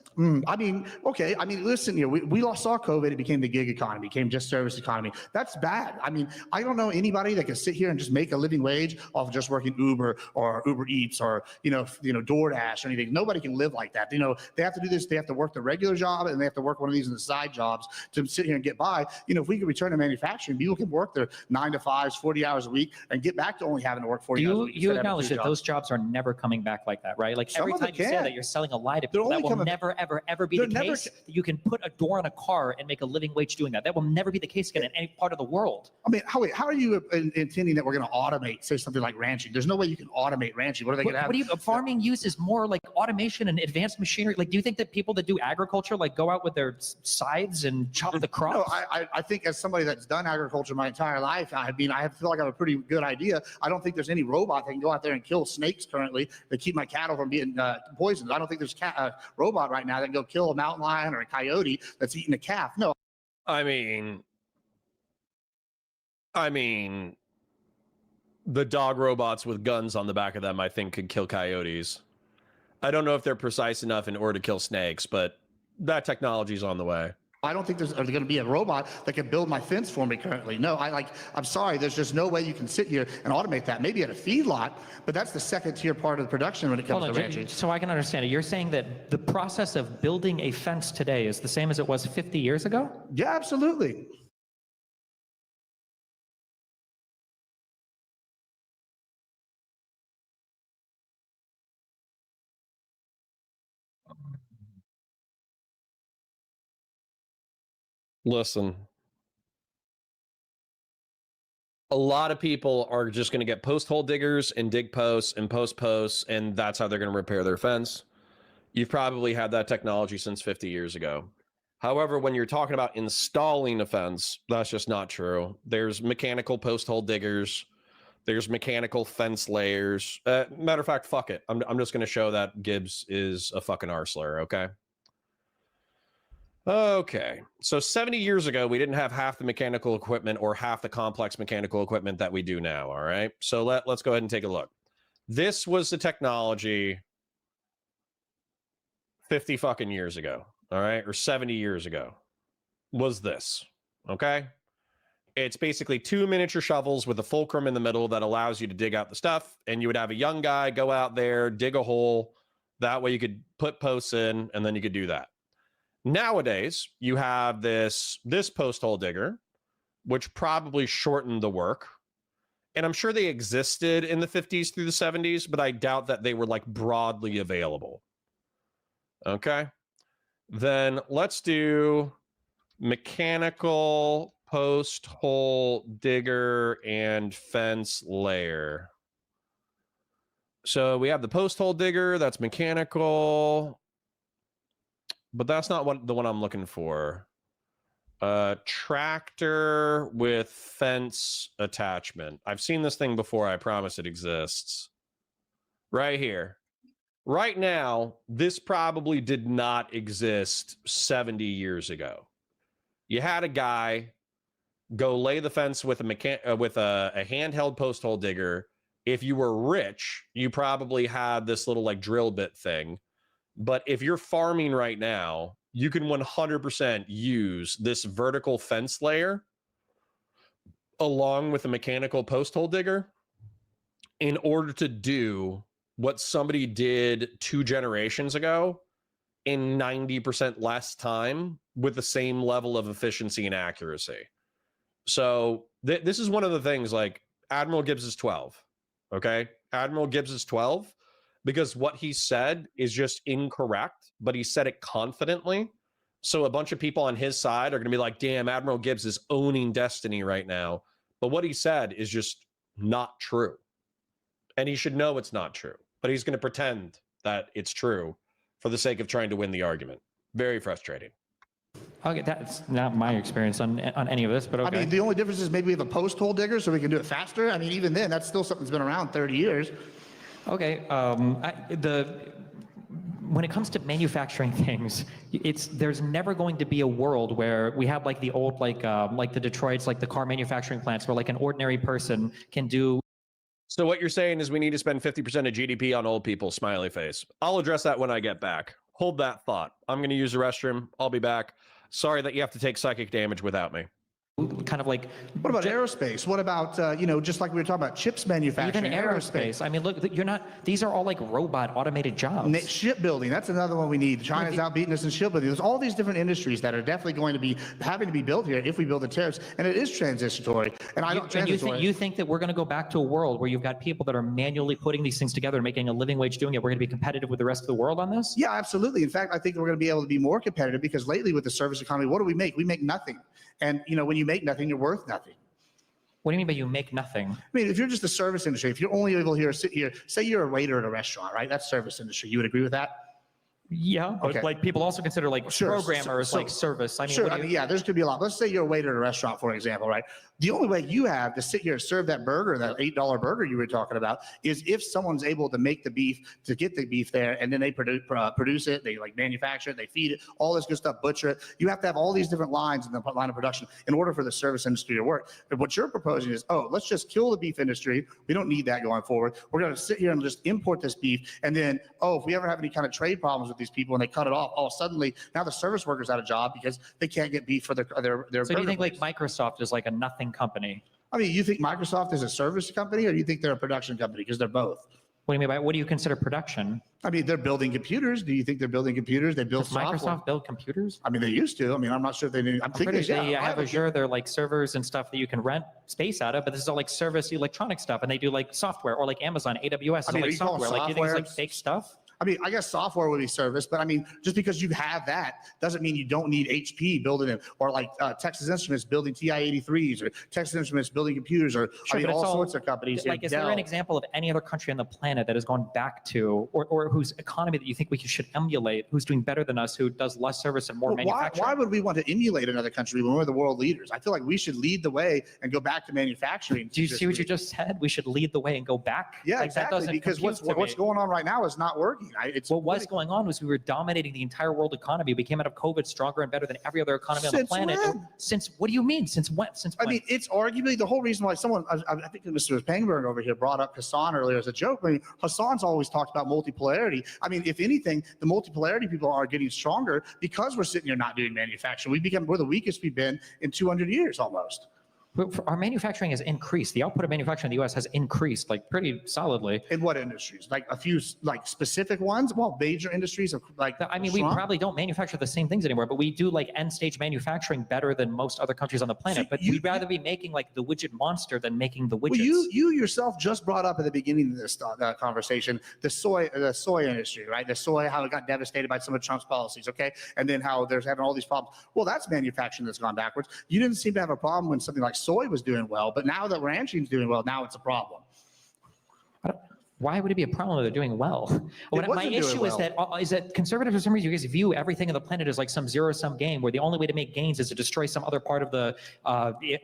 I mean, okay. I mean, listen here. We saw COVID. It became the gig economy, became just service economy. That's bad. I mean, I don't know anybody that can sit here and just make a living wage off of just working Uber or Uber Eats or DoorDash or anything. Nobody can live like that. They have to do this. They have to work the regular job and they have to work one of these in the side jobs to sit here and get by. If we could return to manufacturing, people can work their 9 to 5s, 40 hours a week, and get back to only having to work 40 hours a week. You acknowledge that those jobs are never coming back like that, right? Like every time you say that, you're selling a lie to people. That will never, ever be the case. That you can put a door on a car and make a living wage doing that. That will never be the case again in any part of the world. I mean, how are you intending that we're going to automate, say something like ranching? There's no way you can automate ranching. What are they going to have? Farming uses more like automation and advanced machinery. Like, do you think that people that do agriculture like go out with their scythes and chop the crops? No, I think as somebody that's done agriculture my entire life, I feel like I have a pretty good idea. I don't think there's any robot that can go out there and kill snakes currently to keep my cattle from being poisoned. I don't think there's a robot right now that can go kill a mountain lion or a coyote that's eating a calf. No. I mean, the dog robots with guns on the back of them, I think, could kill coyotes. I don't know if they're precise enough in order to kill snakes, but that technology's on the way. I don't think there's going to be a robot that can build my fence for me currently. No, I'm sorry. There's just no way you can sit here and automate that. Maybe at a feedlot, but that's the second tier part of the production when it comes to ranching. So I can understand it. You're saying that the process of building a fence today is the same as it was 50 years ago? Yeah, absolutely. Listen, a lot of people are just going to get post hole diggers and dig posts and post posts, and that's how they're going to repair their fence. You've probably had that technology since 50 years ago. However, when you're talking about installing a fence, that's just not true. There's mechanical post hole diggers. There's mechanical fence layers. Matter of fact, fuck it. I'm just going to show that Gibbs is a fucking arsler, okay? Okay, so 70 years ago, we didn't have half the mechanical equipment or half the complex mechanical equipment that we do now, all right? So let's go ahead and take a look. This was the technology 50 fucking years ago, all right? Or 70 years ago was this, okay? It's basically 2 miniature shovels with a fulcrum in the middle that allows you to dig out the stuff, and you would have a young guy go out there, dig a hole. That way you could put posts in, and then you could do that. Nowadays, you have this post hole digger, which probably shortened the work. And I'm sure they existed in the 50s through the 70s, but I doubt that they were like broadly available. Okay. Then let's do mechanical post hole digger and fence layer. So we have the post hole digger, that's mechanical. But that's not the one I'm looking for. Tractor with fence attachment. I've seen this thing before. I promise it exists. Right here. Right now, this probably did not exist 70 years ago. You had a guy go lay the fence with a handheld post hole digger. If you were rich, you probably had this little like drill bit thing. But if you're farming right now, you can 100% use this vertical fence layer along with a mechanical post hole digger in order to do what somebody did 2 generations ago in 90% less time with the same level of efficiency and accuracy. So this is one of the things, like, Admiral Gibbs is 12. Okay. Admiral Gibbs is 12 because what he said is just incorrect, but he said it confidently. So a bunch of people on his side are going to be like, damn, Admiral Gibbs is owning Destiny right now. But what he said is just not true. And he should know it's not true, but he's going to pretend that it's true for the sake of trying to win the argument. Very frustrating. Okay, that's not my experience on any of this, but okay. I mean, the only difference is maybe we have a post hole digger so we can do it faster. I mean, even then, that's still something that's been around 30 years. Okay, when it comes to manufacturing things, there's never going to be a world where we have like the old, like the Detroits, like the car manufacturing plants, where like an ordinary person can do. So what you're saying is we need to spend 50% of GDP on old people, smiley face. I'll address that when I get back. Hold that thought. I'm going to use the restroom. I'll be back. Sorry that you have to take psychic damage without me. Kind of like, what about aerospace? What about just like we were talking about chips manufacturing? Even aerospace. I mean, look, these are all like robot automated jobs. Shipbuilding, that's another one we need. China's outbeating us in shipbuilding. There's all these different industries that are definitely going to be having to be built here if we build the tariffs, and it is transitory. And you think that we're going to go back to a world where you've got people that are manually putting these things together and making a living wage doing it? We're going to be competitive with the rest of the world on this? Yeah, absolutely. In fact, I think we're going to be able to be more competitive because lately with the service economy, what do we make? We make nothing. And when you make nothing, you're worth nothing. What do you mean by you make nothing? I mean, if you're just the service industry, if you're only able to sit here, say you're a waiter at a restaurant, right? That's service industry. You would agree with that? Yeah, but okay. Like people also consider like programmers like service. I mean, yeah, there's gonna be a lot. Let's say you're a waiter at a restaurant, for example, right? The only way you have to sit here and serve that burger, that $8 burger you were talking about, is if someone's able to make the beef, to get the beef there, and then they produce it, they like manufacture it, they feed it, all this good stuff, butcher it. You have to have all these different lines in the line of production in order for the service industry to work. But what you're proposing is, let's just kill the beef industry. We don't need that going forward. We're gonna sit here and just import this beef, and then, if we ever have any kind of trade problems with these people and they cut it off, suddenly now the service worker's out of job because they can't get beef for their So do you think place. like Microsoft is like a nothing company? I mean, you think Microsoft is a service company, or do you think they're a production company? Because they're both. What do you mean by, what do you consider production? I mean, they're building computers. Do you think they're building computers? They build Does software. Microsoft build computers? I mean, they used to. I mean, I'm not sure if they do. I'm thinking they have Azure. They're like servers and stuff that you can rent space out of, but this is all like service electronic stuff, and they do like software, or like Amazon, AWS is like software. Like, you think it's like fake stuff? I mean, I guess software would be service, but I mean, just because you have that doesn't mean you don't need HP building it, or like Texas Instruments building TI-83s, or Texas Instruments building computers, or all sorts of companies. Like, is there an example of any other country on the planet that has gone back to, or whose economy that you think we should emulate, who's doing better than us, who does less service and more manufacturing? Why would we want to emulate another country when we're the world leaders? I feel like we should lead the way and go back to manufacturing. Do you see what you just said? We should lead the way and go back? Yeah, like, exactly. Because what's going on right now is not working. What was going on was we were dominating the entire world economy. We came out of COVID stronger and better than every other economy on the planet. Since what do you mean? Since when? I mean, it's arguably the whole reason why I think Mr. Pangburn over here brought up Hassan earlier as a joke. I mean, Hassan's always talked about multipolarity. I mean, if anything, the multipolarity people are getting stronger because we're sitting here not doing manufacturing. We're the weakest we've been in 200 years almost. Our manufacturing has increased. The output of manufacturing in the U.S. has increased like pretty solidly. In what industries? Like a few like specific ones? Well, major industries like. I mean, we probably don't manufacture the same things anymore, but we do like end stage manufacturing better than most other countries on the planet. So but we'd rather be making like the widget monster than making the widgets. Well, you yourself just brought up at the beginning of this conversation the soy industry, right? The soy, how it got devastated by some of Trump's policies, okay? And then how there's having all these problems. Well, that's manufacturing that's gone backwards. You didn't seem to have a problem when something like soy was doing well, but now that ranching's doing well, now it's a problem. Why would it be a problem that they're doing well? My issue is that conservatives, for some reason, you guys view everything on the planet as like some zero-sum game where the only way to make gains is to destroy some other part of the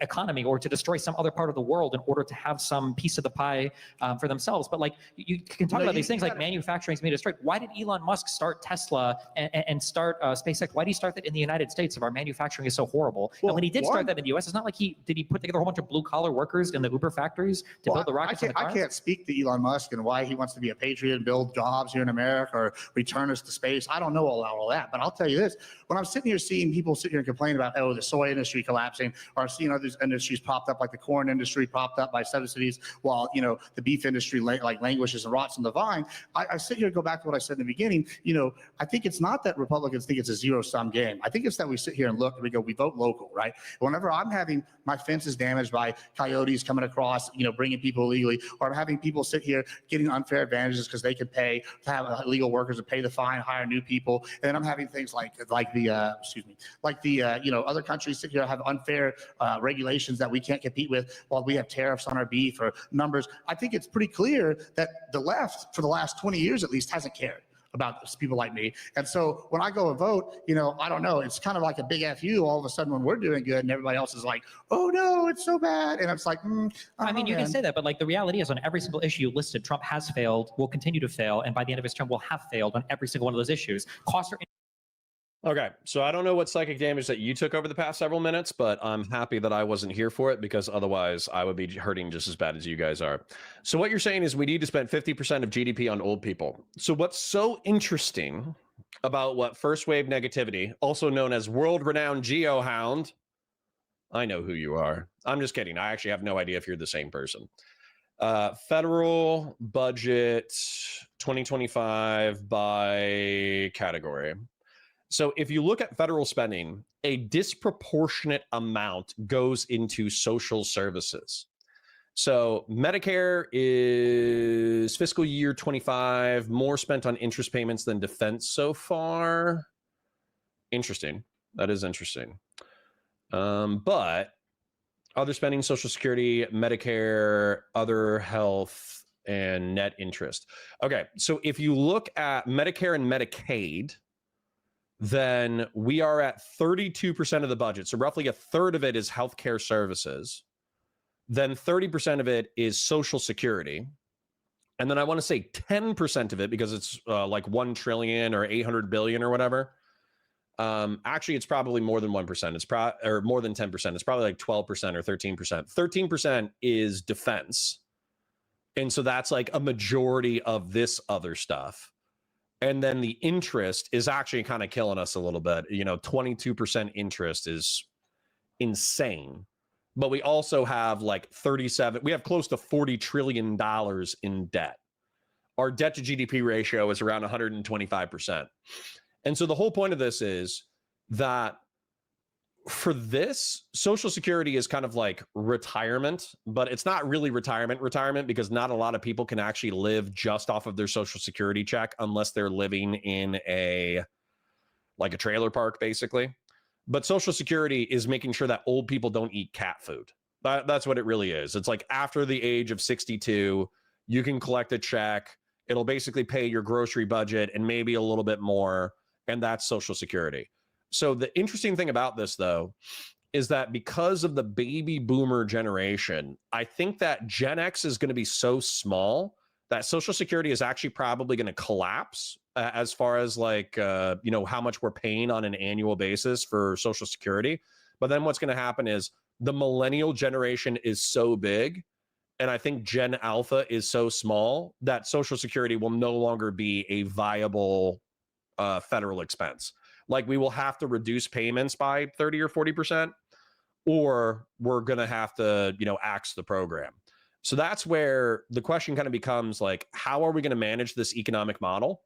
economy, or to destroy some other part of the world in order to have some piece of the pie for themselves. But like, you can talk about these things like manufacturing is being destroyed. Why did Elon Musk start Tesla and start SpaceX? Why did he start that in the United States if our manufacturing is so horrible? And when he did start that in the US, it's not like did he put together a whole bunch of blue-collar workers in the Uber factories to build the rockets and the cars? I can't speak to Elon Musk and and why he wants to be a patriot and build jobs here in America or return us to space. I don't know all that, but I'll tell you this. When I'm sitting here seeing people sit here and complain about, oh, the soy industry collapsing, or I'm seeing other industries popped up, like the corn industry popped up by subsidies, while, you know, the beef industry like languishes and rots on the vine, I sit here and go back to what I said in the beginning. You know, I think it's not that Republicans think it's a zero-sum game. I think it's that we sit here and look and we go, we vote local, right? Whenever I'm having my fences damaged by coyotes coming across, you know, bringing people illegally, or I'm having people sit here getting unfair advantages because they could pay to have illegal workers to pay the fine, hire new people, and then I'm having things like the you know, other countries sit here have unfair regulations that we can't compete with while we have tariffs on our beef or numbers. I think it's pretty clear that the left, for the last 20 years at least, hasn't cared about people like me. And so when I go and vote, you know, I don't know, it's kind of like a big FU all of a sudden when we're doing good and everybody else is like, oh no, it's so bad. And it's like, I mean, you can say that, but like the reality is on every single issue listed, Trump has failed, will continue to fail, and by the end of his term will have failed on every single one of those issues. Costs are Okay, so I don't know what psychic damage that you took over the past several minutes, but I'm happy that I wasn't here for it, because otherwise I would be hurting just as bad as you guys are. So what you're saying is we need to spend 50% of GDP on old people. So what's so interesting about what first wave negativity, also known as world-renowned GeoHound, I know who you are. I'm just kidding. I actually have no idea if you're the same person. Federal budget 2025 by category. So if you look at federal spending, a disproportionate amount goes into social services. So Medicare is fiscal year 25, more spent on interest payments than defense so far. Interesting. That is interesting. But other spending, Social Security, Medicare, other health, and net interest. Okay, so if you look at Medicare and Medicaid, then we are at 32% of the budget. So roughly a third of it is healthcare services. Then 30% of it is Social Security. And then I want to say 10% of it, because it's like 1 trillion or 800 billion or whatever. Actually, it's probably more than 1%. It's or more than 10%. It's probably like 12% or 13%. 13% is defense. And so that's like a majority of this other stuff. And then the interest is actually kind of killing us a little bit. You know, 22% interest is insane. But we also have like we have close to $40 trillion in debt. Our debt to GDP ratio is around 125%. And so the whole point of this is that for this, Social Security is kind of like retirement, but it's not really retirement, because not a lot of people can actually live just off of their Social Security check unless they're living in a trailer park, basically. But Social Security is making sure that old people don't eat cat food. That's what it really is. It's like after the age of 62, you can collect a check. It'll basically pay your grocery budget and maybe a little bit more, and that's Social Security. So the interesting thing about this, though, is that because of the baby boomer generation, I think that Gen X is going to be so small that Social Security is actually probably going to collapse as far as like, you know, how much we're paying on an annual basis for Social Security. But then what's going to happen is the millennial generation is so big, and I think Gen Alpha is so small that Social Security will no longer be a viable federal expense. Like we will have to reduce payments by 30 or 40%, or we're going to have to, you know, axe the program. So that's where the question kind of becomes like, how are we going to manage this economic model?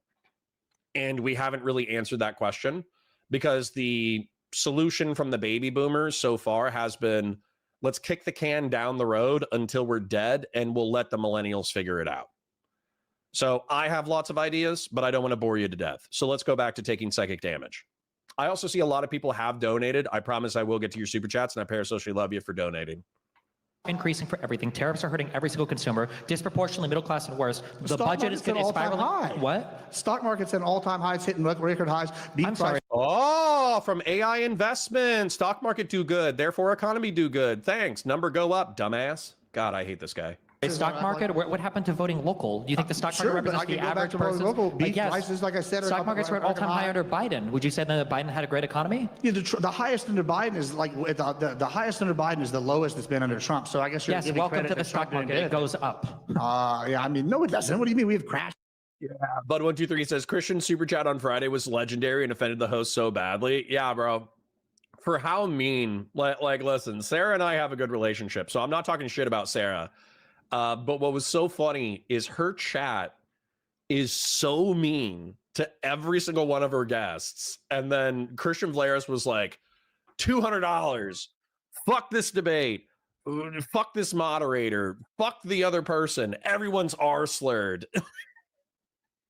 And we haven't really answered that question, because the solution from the baby boomers so far has been, let's kick the can down the road until we're dead, and we'll let the millennials figure it out. So I have lots of ideas, but I don't want to bore you to death. So let's go back to taking psychic damage. I also see a lot of people have donated. I promise I will get to your super chats, and I parasocially love you for donating. Increasing for everything. Tariffs are hurting every single consumer, disproportionately middle class and worse. The budget is going to spiral. What? Stock market's at all-time highs, hitting record highs. I'm sorry. Oh, from AI investment, stock market do good, therefore economy do good. Thanks. Number go up, dumbass. God, I hate this guy. The stock market? What happened to voting local? Do you think the stock market Sure, but I represents the can go back average to voting person? local. Beef Yes. prices, like I said, are stock markets were at all-time high under Biden. Would you say that Biden had a great economy? Yeah, the highest under Biden is like the highest under Biden is the lowest it's been under Trump. So I guess you're Yes. giving Welcome credit to the that stock Trump market. did. It goes up. Yeah, I mean, no, it doesn't. What do you mean? We have crashed. Bud123 says Christian super chat on Friday was legendary and offended the host so badly. Yeah, bro. For how mean, like, listen, Sarah and I have a good relationship, so I'm not talking shit about Sarah. But what was so funny is her chat is so mean to every single one of her guests. And then Christian Vlaris was like, $200. Fuck this debate. Fuck this moderator. Fuck the other person. Everyone's R-slurred.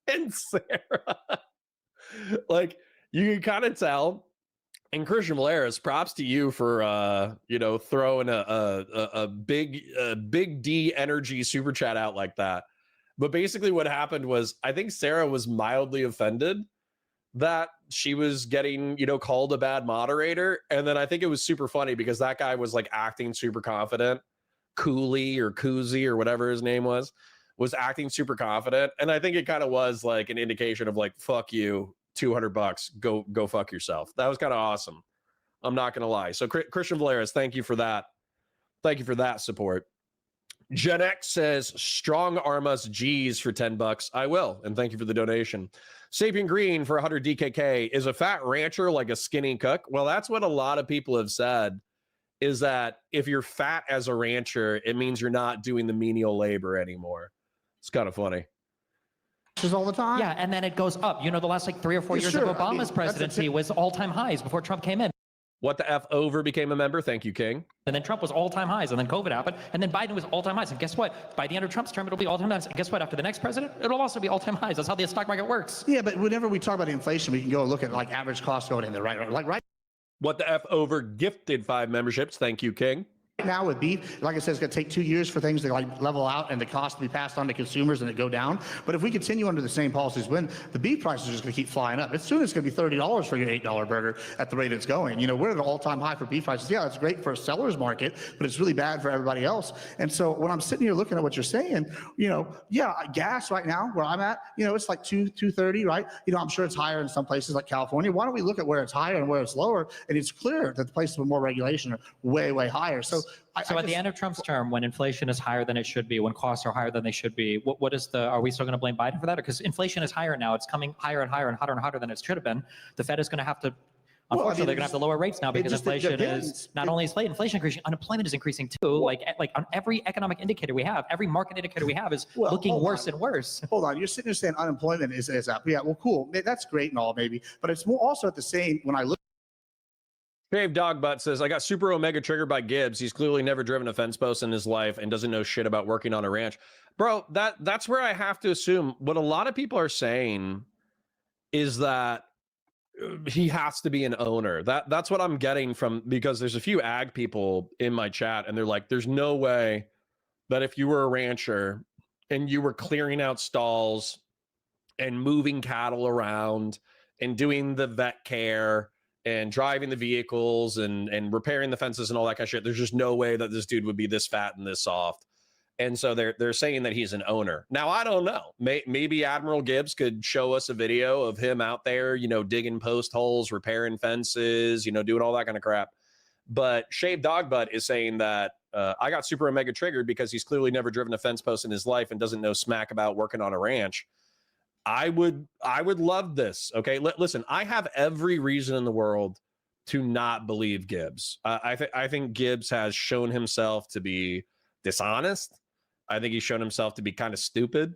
And Sarah, like, you can kind of tell. And Christian Vlaris, props to you for throwing a big D energy super chat out like that. But basically what happened was, I think Sarah was mildly offended that she was getting, called a bad moderator. And then I think it was super funny because that guy was like acting super confident. Cooley or Koozie or whatever his name was acting super confident. And I think it kind of was like an indication of like, fuck you, $200, go fuck yourself. That was kind of awesome. I'm not going to lie. So Christian Vlaris, thank you for that. Thank you for that support. Gen X says, strong arm us G's for $10. I will. And thank you for the donation. Sapien Green for 100 DKK. Is a fat rancher like a skinny cook? Well, that's what a lot of people have said, is that if you're fat as a rancher, it means you're not doing the menial labor anymore. It's kind of funny. All the time. Yeah, and then it goes up. The last like 3 or 4 years of Obama's presidency was all-time highs before Trump came in. What the F over became a member? Thank you, King. And then Trump was all-time highs, and then COVID happened, and then Biden was all-time highs. And guess what? By the end of Trump's term, it'll be all-time highs. And guess what? After the next president, it'll also be all-time highs. That's how the stock market works. Yeah, but whenever we talk about inflation, we can go look at like average cost going in there, right? Like right What the F over gifted 5 memberships. Thank you, King. now with beef, like I said, it's going to take 2 years for things to like level out and the cost to be passed on to consumers and it go down. But if we continue under the same policies, when the beef prices are just going to keep flying up, as soon as it's going to be $30 for your $8 burger at the rate it's going. We're at an all-time high for beef prices. Yeah, it's great for a seller's market, but it's really bad for everybody else. And so when I'm sitting here looking at what you're saying, yeah, gas right now where I'm at, it's like $2.30, right? I'm sure it's higher in some places like California. Why don't we look at where it's higher and where it's lower? And it's clear that the places with more regulation are way, way higher. So at the end of Trump's term, when inflation is higher than it should be, when costs are higher than they should be, are we still going to blame Biden for that? Because inflation is higher now. It's coming higher and higher and hotter than it should have been. The Fed is going to have to, unfortunately, they're going to have to lower rates now because inflation is not only is inflation increasing, unemployment is increasing too. Like on every economic indicator we have, every market indicator we have is looking worse and worse. Hold on, you're sitting there saying unemployment is up. Yeah, well, cool. That's great and all, maybe. But it's more also at the same, when I look. Shave Dog Butt says, I got super omega triggered by Gibbs. He's clearly never driven a fence post in his life and doesn't know shit about working on a ranch. Bro, that's where I have to assume what a lot of people are saying is that he has to be an owner. That's what I'm getting from, because there's a few ag people in my chat and they're like, there's no way that if you were a rancher and you were clearing out stalls and moving cattle around and doing the vet care and driving the vehicles and repairing the fences and all that kind of shit, there's just no way that this dude would be this fat and this soft. And so they're saying that he's an owner. Now, I don't know. Maybe Admiral Gibbs could show us a video of him out there, digging post holes, repairing fences, doing all that kind of crap. But Shave Dog Butt is saying that I got super omega triggered because he's clearly never driven a fence post in his life and doesn't know smack about working on a ranch. I would love this. Okay, listen, I have every reason in the world to not believe Gibbs. I think Gibbs has shown himself to be dishonest. I think he's shown himself to be kind of stupid.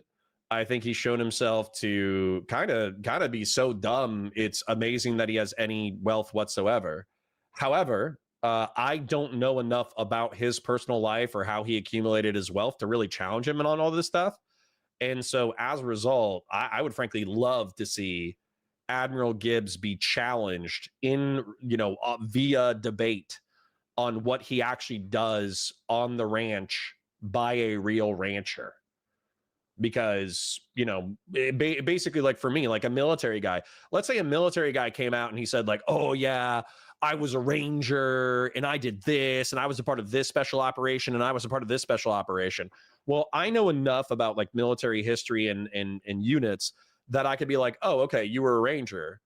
I think he's shown himself to kind of be so dumb. It's amazing that he has any wealth whatsoever. However, I don't know enough about his personal life or how he accumulated his wealth to really challenge him on all this stuff. And so as a result, I would frankly love to see Admiral Gibbs be challenged in, via debate on what he actually does on the ranch by a real rancher. Because, basically, like for me, like a military guy, let's say a military guy came out and he said like, oh yeah, I was a ranger and I did this and I was a part of this special operation and I was a part of this special operation. Well, I know enough about like military history and units that I could be like, oh, okay, you were a ranger.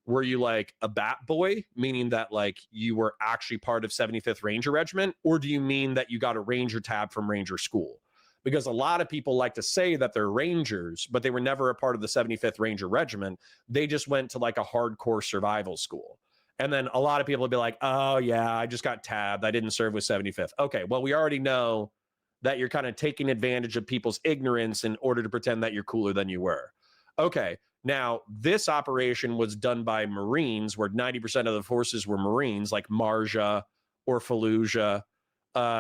Were you like a bat boy, meaning that like you were actually part of 75th Ranger Regiment, or do you mean that you got a ranger tab from Ranger School? Because a lot of people like to say that they're rangers, but they were never a part of the 75th Ranger Regiment. They just went to like a hardcore survival school. And then a lot of people would be like, oh yeah, I just got tabbed. I didn't serve with 75th. Okay, well, we already know that you're kind of taking advantage of people's ignorance in order to pretend that you're cooler than you were. Okay, now this operation was done by Marines, where 90% of the forces were Marines, like Marja or Fallujah.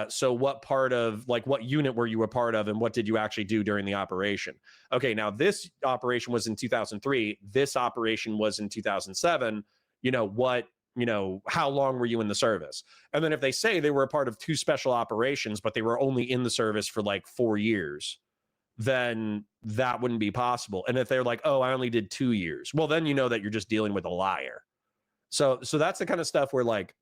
So what part of, like, what unit were you a part of, and what did you actually do during the operation? Okay, now this operation was in 2003. This operation was in 2007. How long were you in the service? And then if they say they were a part of 2 special operations, but they were only in the service for like 4 years, then that wouldn't be possible. And if they're like, oh, I only did 2 years, well, then you know that you're just dealing with a liar. So that's the kind of stuff where, like,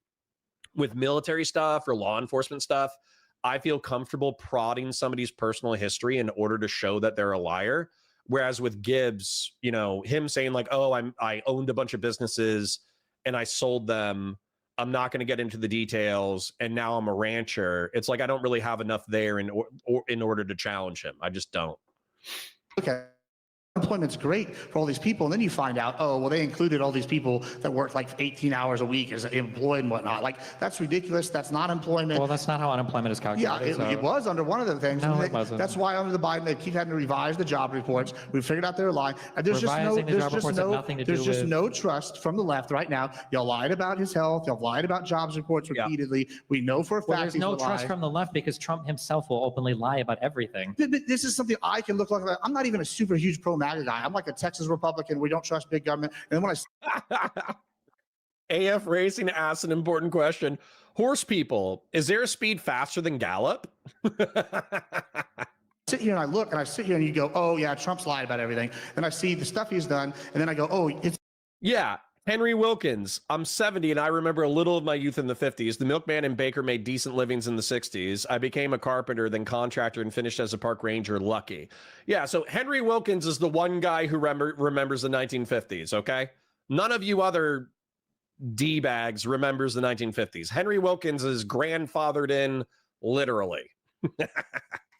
with military stuff or law enforcement stuff, I feel comfortable prodding somebody's personal history in order to show that they're a liar. Whereas with Gibbs, him saying like, oh, I owned a bunch of businesses and I sold them, I'm not going to get into the details, and now I'm a rancher. It's like I don't really have enough there in order to challenge him. I just don't. Okay. Unemployment's great for all these people, and then you find out, oh, well, they included all these people that worked like 18 hours a week as employed and whatnot. Like, that's ridiculous. That's not employment. Well, that's not how unemployment is calculated. Yeah, it was under one of the things. No, it wasn't. That's why under the Biden, they keep having to revise the job reports. We figured out they're lying. And there's just no trust from the left right now. Y'all lied about his health. Y'all lied about jobs reports repeatedly. Yeah. We know for a fact. Well, there's no trust from the left because Trump himself will openly lie about everything. This is something I can look like. I'm not even a super huge pro-MAGA guy. I'm like a Texas Republican. We don't trust big government. And then when AF Racing asked an important question. Horse people, is there a speed faster than Gallop? sit here and I look and I sit here and you go, oh yeah, Trump's lied about everything. And I see the stuff he's done. And then I go, oh, it's. Yeah. Henry Wilkins, I'm 70 and I remember a little of my youth in the 50s. The milkman and baker made decent livings in the 60s. I became a carpenter, then contractor, and finished as a park ranger. Lucky. Yeah, so Henry Wilkins is the one guy who remembers the 1950s, okay? None of you other D-bags remembers the 1950s. Henry Wilkins is grandfathered in, literally.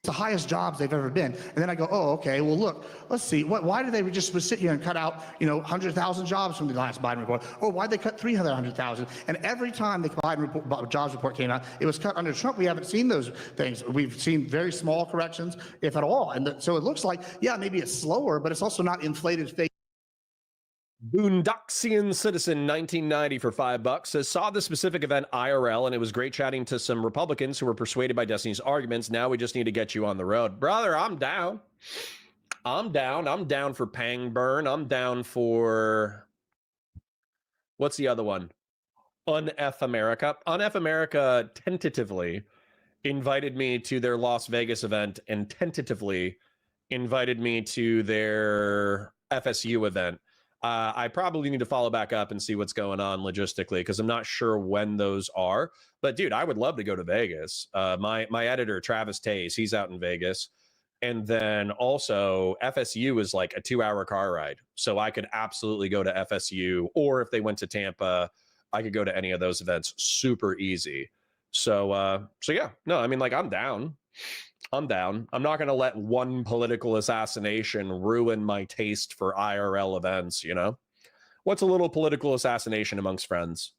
The highest jobs they've ever been. And then I go, oh, okay, well, look, let's see. Why did they just sit here and cut out, 100,000 jobs from the last Biden report? Or why'd they cut 300,000? And every time the Biden jobs report came out, it was cut under Trump. We haven't seen those things. We've seen very small corrections, if at all. And so it looks like, yeah, maybe it's slower, but it's also not inflated fake. Boondoxian Citizen 1990 for $5 says, saw the specific event IRL and it was great chatting to some Republicans who were persuaded by Destiny's arguments. Now we just need to get you on the road. Brother, I'm down. I'm down for Pang Burn. I'm down for, what's the other one? UnF America. UnF America tentatively invited me to their Las Vegas event and tentatively invited me to their FSU event. I probably need to follow back up and see what's going on logistically because I'm not sure when those are. But dude, I would love to go to Vegas. My editor, Travis Tays, he's out in Vegas. And then also FSU is like a 2-hour car ride. So I could absolutely go to FSU, or if they went to Tampa, I could go to any of those events super easy. So yeah, no, I mean, like, I'm down. I'm not going to let one political assassination ruin my taste for IRL events, What's a little political assassination amongst friends?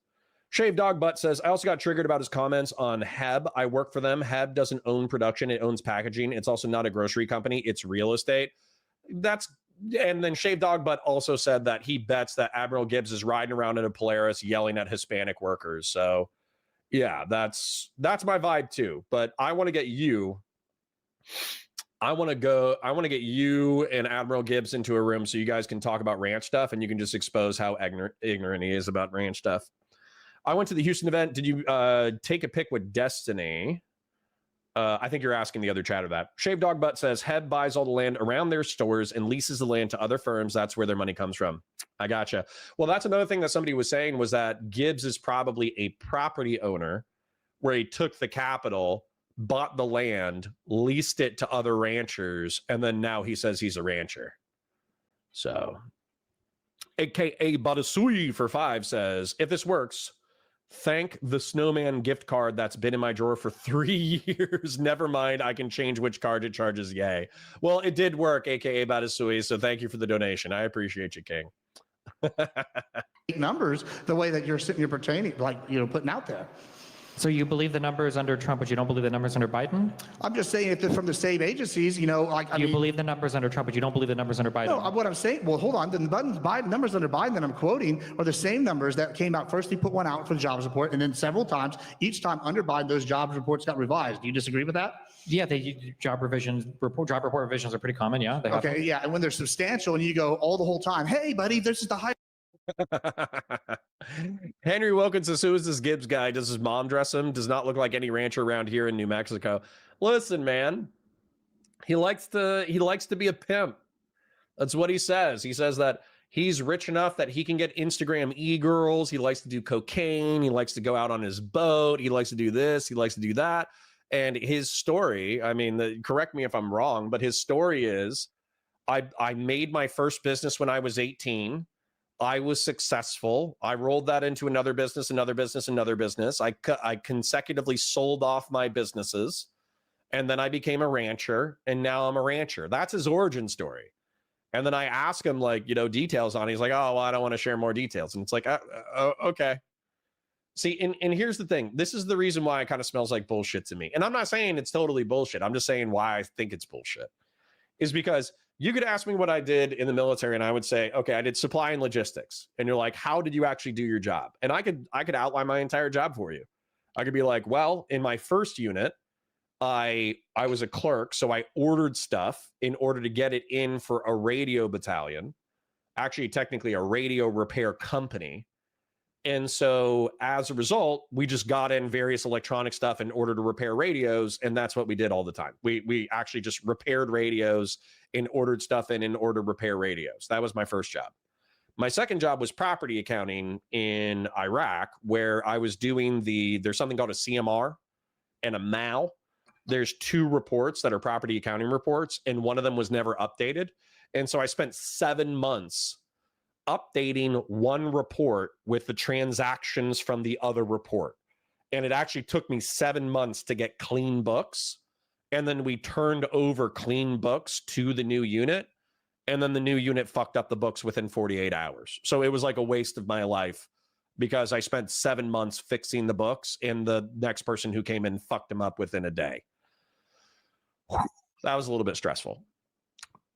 Shave Dog Butt says, I also got triggered about his comments on Heb. I work for them. Heb doesn't own production. It owns packaging. It's also not a grocery company. It's real estate. And then Shave Dog Butt also said that he bets that Admiral Gibbs is riding around in a Polaris yelling at Hispanic workers. So yeah, that's my vibe too. But I want to get you. I want to get you and Admiral Gibbs into a room so you guys can talk about ranch stuff and you can just expose how ignorant he is about ranch stuff. I went to the Houston event. Did you take a pic with Destiny? I think you're asking the other chat of that. Shave Dog Butt says, Heb buys all the land around their stores and leases the land to other firms. That's where their money comes from. I gotcha. Well, that's another thing that somebody was saying was that Gibbs is probably a property owner where he took the capital, bought the land, leased it to other ranchers, and then now he says he's a rancher. So, AKA Badasui for 5 says, if this works, thank the snowman gift card that's been in my drawer for 3 years. Never mind, I can change which card it charges. Yay. Well, it did work, AKA Badasui, so thank you for the donation. I appreciate you, King. Numbers the way that you're pertaining, like, you know, putting out there. So you believe the numbers under Trump, but you don't believe the numbers under Biden? I'm just saying, if they're from the same agencies, you know, like, I You mean, believe the numbers under Trump, but you don't believe the numbers under Biden? no, what I'm saying, well, hold on. The Biden numbers under Biden that I'm quoting are the same numbers that came out. First, he put one out for the jobs report, and then several times, each time under Biden, those jobs reports got revised. Do you disagree with that? Yeah, job report revisions are pretty common. Yeah. They have Okay, yeah, and when they're substantial, and you go all the whole time, hey, buddy, this is the high. Henry Wilkins says, who is this Gibbs guy? Does his mom dress him? Does not look like any rancher around here in New Mexico. Listen, man, he likes to be a pimp. That's what he says. He says that he's rich enough that he can get Instagram e-girls. He likes to do cocaine. He likes to go out on his boat. He likes to do this. He likes to do that. And his story, I mean, correct me if I'm wrong, but his story is, I made my first business when I was 18. I was successful. I rolled that into another business, another business, another business. I consecutively sold off my businesses, and then I became a rancher, and now I'm a rancher. That's his origin story. And then I ask him, like, you know, details on it. He's like, oh, well, I don't want to share more details. And it's like, okay. See, and here's the thing. This is the reason why it kind of smells like bullshit to me. And I'm not saying it's totally bullshit. I'm just saying why I think it's bullshit. Is because you could ask me what I did in the military, and I would say, okay, I did supply and logistics. And you're like, how did you actually do your job? And I could outline my entire job for you. I could be like, well, in my first unit, I was a clerk, so I ordered stuff in order to get it in for a radio battalion, actually technically a radio repair company. And so as a result, we just got in various electronic stuff in order to repair radios. And that's what we did all the time. We actually just repaired radios and ordered stuff in order to repair radios. That was my first job. My second job was property accounting in Iraq, where I was doing there's something called a CMR and a MAL. There's 2 reports that are property accounting reports, and one of them was never updated. And so I spent 7 months updating one report with the transactions from the other report. And it actually took me 7 months to get clean books. And then we turned over clean books to the new unit. And then the new unit fucked up the books within 48 hours. So it was like a waste of my life because I spent 7 months fixing the books, and the next person who came in fucked them up within a day. That was a little bit stressful.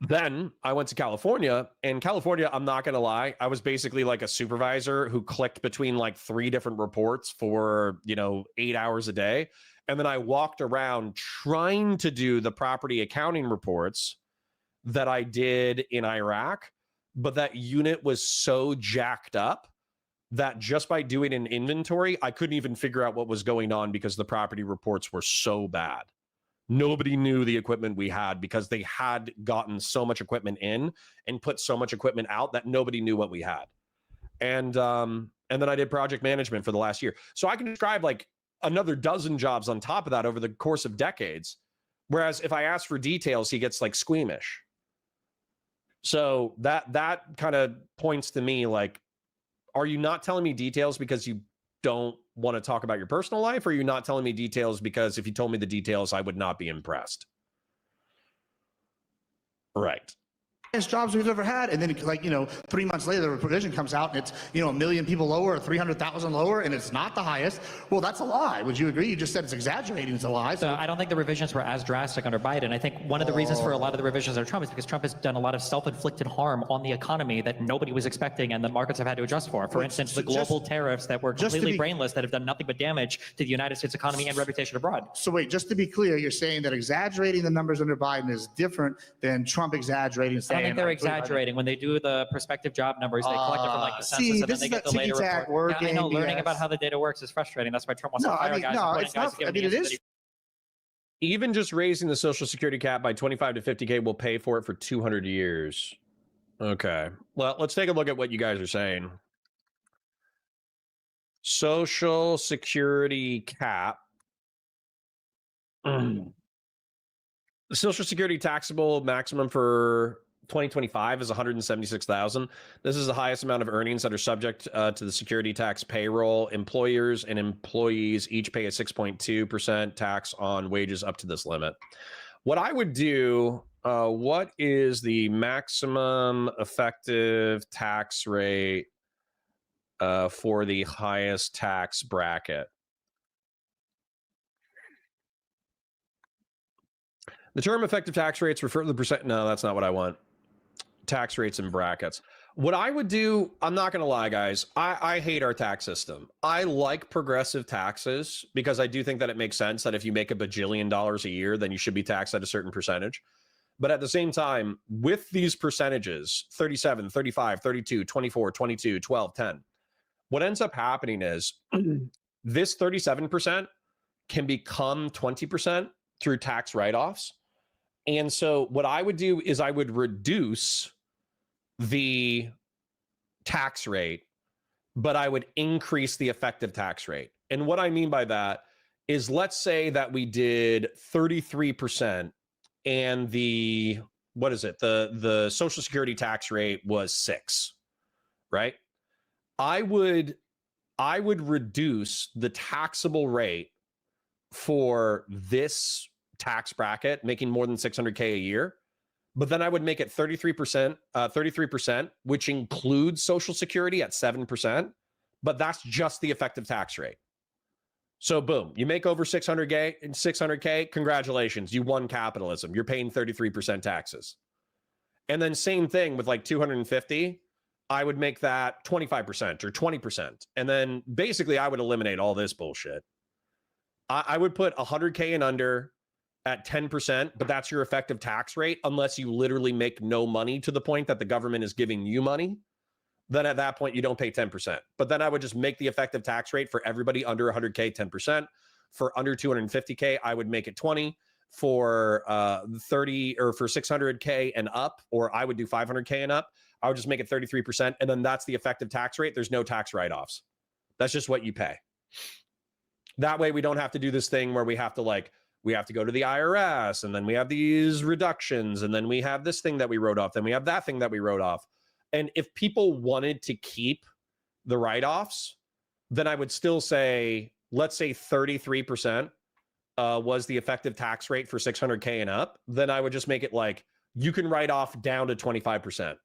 Then I went to California, and California, I'm not going to lie, I was basically like a supervisor who clicked between like 3 different reports for, 8 hours a day. And then I walked around trying to do the property accounting reports that I did in Iraq, but that unit was so jacked up that just by doing an inventory, I couldn't even figure out what was going on because the property reports were so bad. Nobody knew the equipment we had because they had gotten so much equipment in and put so much equipment out that nobody knew what we had. And then I did project management for the last year. So I can describe like another dozen jobs on top of that over the course of decades. Whereas if I ask for details, he gets like squeamish. So that kind of points to me like, are you not telling me details because you don't want to talk about your personal life, or are you not telling me details because if you told me the details, I would not be impressed? Right. Jobs we've ever had, and then 3 months later the revision comes out and it's 1 million people lower or 300,000 lower, and it's not the highest. Well, that's a lie. Would you agree? You just said it's exaggerating. It's a lie. So I don't think the revisions were as drastic under Biden. I think one of the reasons for a lot of the revisions under Trump is because Trump has done a lot of self-inflicted harm on the economy that nobody was expecting and the markets have had to adjust for. For instance, the global tariffs that were completely brainless that have done nothing but damage to the United States economy and reputation abroad. So wait, just to be clear, you're saying that exaggerating the numbers under Biden is different than Trump exaggerating, saying I don't think they're exaggerating. When they do the prospective job numbers, they collect it from like the census, and then they get the later report. Yeah, I know, learning about how the data works is frustrating. That's why Trump wants to fire guys. No, it's not. I mean, it is. Even just raising the Social Security cap by 25 to 50K will pay for it for 200 years. Okay. Well, let's take a look at what you guys are saying. Social Security cap The Social Security taxable maximum for 2025 is 176,000. This is the highest amount of earnings that are subject to the security tax payroll. Employers and employees each pay a 6.2% tax on wages up to this limit. What I would do, what is the maximum effective tax rate for the highest tax bracket? The term effective tax rates refer to the percent. No, that's not what I want. Tax rates and brackets. What I would do, I'm not going to lie, guys. I hate our tax system. I like progressive taxes because I do think that it makes sense that if you make $1 bajillion a year, then you should be taxed at a certain percentage. But at the same time, with these percentages, 37, 35, 32, 24, 22, 12, 10, what ends up happening is this 37% can become 20% through tax write-offs. And so what I would do is I would reduce the tax rate, but I would increase the effective tax rate. And what I mean by that is, let's say that we did 33% and the Social Security tax rate was 6, right? I would reduce the taxable rate for this tax bracket making more than $600K a year, but then I would make it 33%, which includes Social Security at 7%, but that's just the effective tax rate. So boom, you make over 600K, congratulations, you won capitalism. You're paying 33% taxes. And then same thing with like 250, I would make that 25% or 20%. And then basically I would eliminate all this bullshit. I would put 100K and under at 10%, but that's your effective tax rate unless you literally make no money to the point that the government is giving you money. Then at that point, you don't pay 10%. But then I would just make the effective tax rate for everybody under 100K 10%. For under 250K, I would make it 20. For 30 or for 600K and up, or I would do 500K and up, I would just make it 33%. And then that's the effective tax rate. There's no tax write-offs. That's just what you pay. That way we don't have to do this thing where we have to go to the IRS, and then we have these reductions, and then we have this thing that we wrote off, then we have that thing that we wrote off. And if people wanted to keep the write-offs, then I would still say, let's say 33% was the effective tax rate for 600K and up. Then I would just make it like, you can write off down to 25%.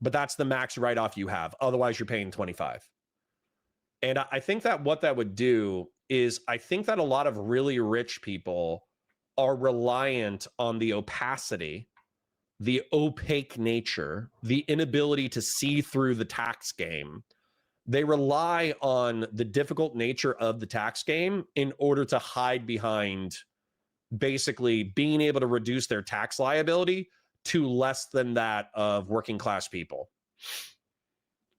But that's the max write-off you have. Otherwise, you're paying 25. And I think that what that would do is, I think that a lot of really rich people are reliant on the opacity, the opaque nature, the inability to see through the tax game. They rely on the difficult nature of the tax game in order to hide behind basically being able to reduce their tax liability to less than that of working class people.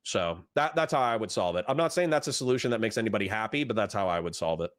So that's how I would solve it. I'm not saying that's a solution that makes anybody happy, but that's how I would solve it.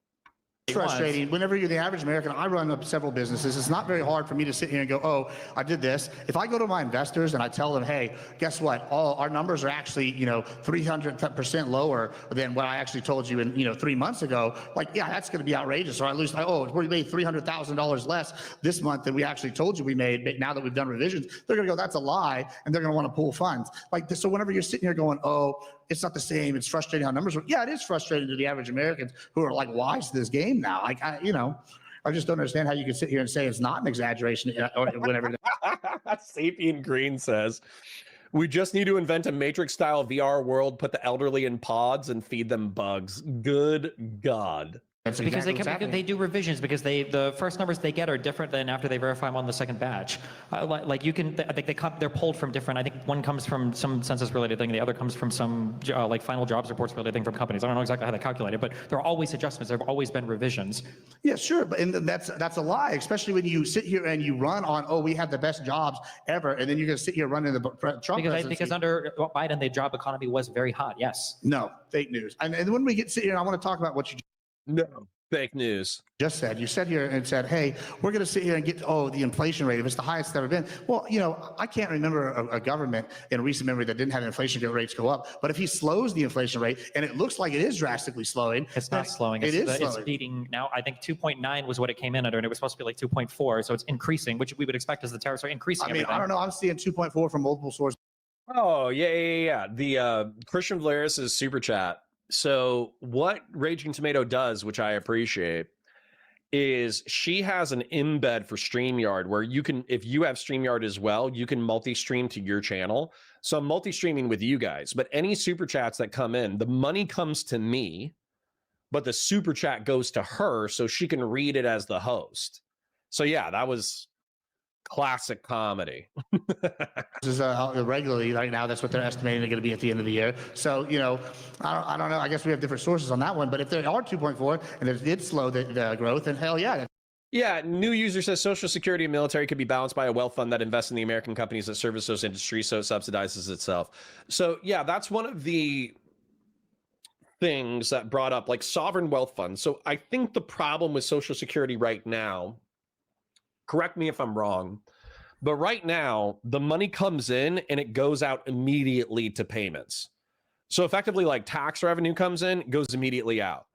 It's frustrating. Whenever you're the average American, I run up several businesses. It's not very hard for me to sit here and go, oh, I did this. If I go to my investors and I tell them, hey, guess what? All our numbers are actually, 300% lower than what I actually told you in, 3 months ago. Like, yeah, that's going to be outrageous. Or at least, we made $300,000 less this month than we actually told you we made. But now that we've done revisions, they're going to go, that's a lie. And they're going to want to pull funds. Like, so whenever you're sitting here going, oh, it's not the same, it's frustrating how numbers work. Yeah, it is frustrating to the average Americans who are like, why is this game now? Like, I just don't understand how you can sit here and say it's not an exaggeration or whatever. Sapien Green says, we just need to invent a Matrix-style VR world, put the elderly in pods, and feed them bugs. Good God. That's because they do revisions, because the first numbers they get are different than after they verify them on the second batch. They're pulled from different. I think one comes from some census related thing, the other comes from some final jobs reports related thing from companies. I don't know exactly how they calculate it, but there are always adjustments. There have always been revisions. Yeah, sure, but that's a lie, especially when you sit here and you run on, oh, we have the best jobs ever, and then you're going to sit here running the Trump presidency. Because under Biden, the job economy was very hot. Yes. No, fake news. And when we sit here, and I want to talk about what you. No, Fake news. Just said, you sat here and said, hey, we're going to sit here and get, the inflation rate, if it's the highest it's ever been. Well, I can't remember a government in recent memory that didn't have inflation rates go up. But if he slows the inflation rate, and it looks like it is drastically slowing. It's not slowing. It's beating now. I think 2.9 was what it came in under, and it was supposed to be like 2.4. So it's increasing, which we would expect as the tariffs are increasing. I mean, I don't know. I'm seeing 2.4 from multiple sources. Oh, yeah. The Christian Valeris' super chat. So what Raging Tomato does, which I appreciate, is she has an embed for StreamYard where you can, if you have StreamYard as well, you can multi-stream to your channel. So I'm multi-streaming with you guys, but any super chats that come in, the money comes to me, but the super chat goes to her so she can read it as the host. So yeah, that was classic comedy. This is regularly right now. That's what they're estimating they're going to be at the end of the year. So, I don't know. I guess we have different sources on that one. But if they are 2.4 and it did slow the growth, then hell yeah. Yeah, new user says Social Security and military could be balanced by a wealth fund that invests in the American companies that service those industries, so it subsidizes itself. So yeah, that's one of the things that brought up, like sovereign wealth funds. So I think the problem with Social Security right now, correct me if I'm wrong, but right now the money comes in and it goes out immediately to payments. So effectively, like tax revenue comes in, goes immediately out.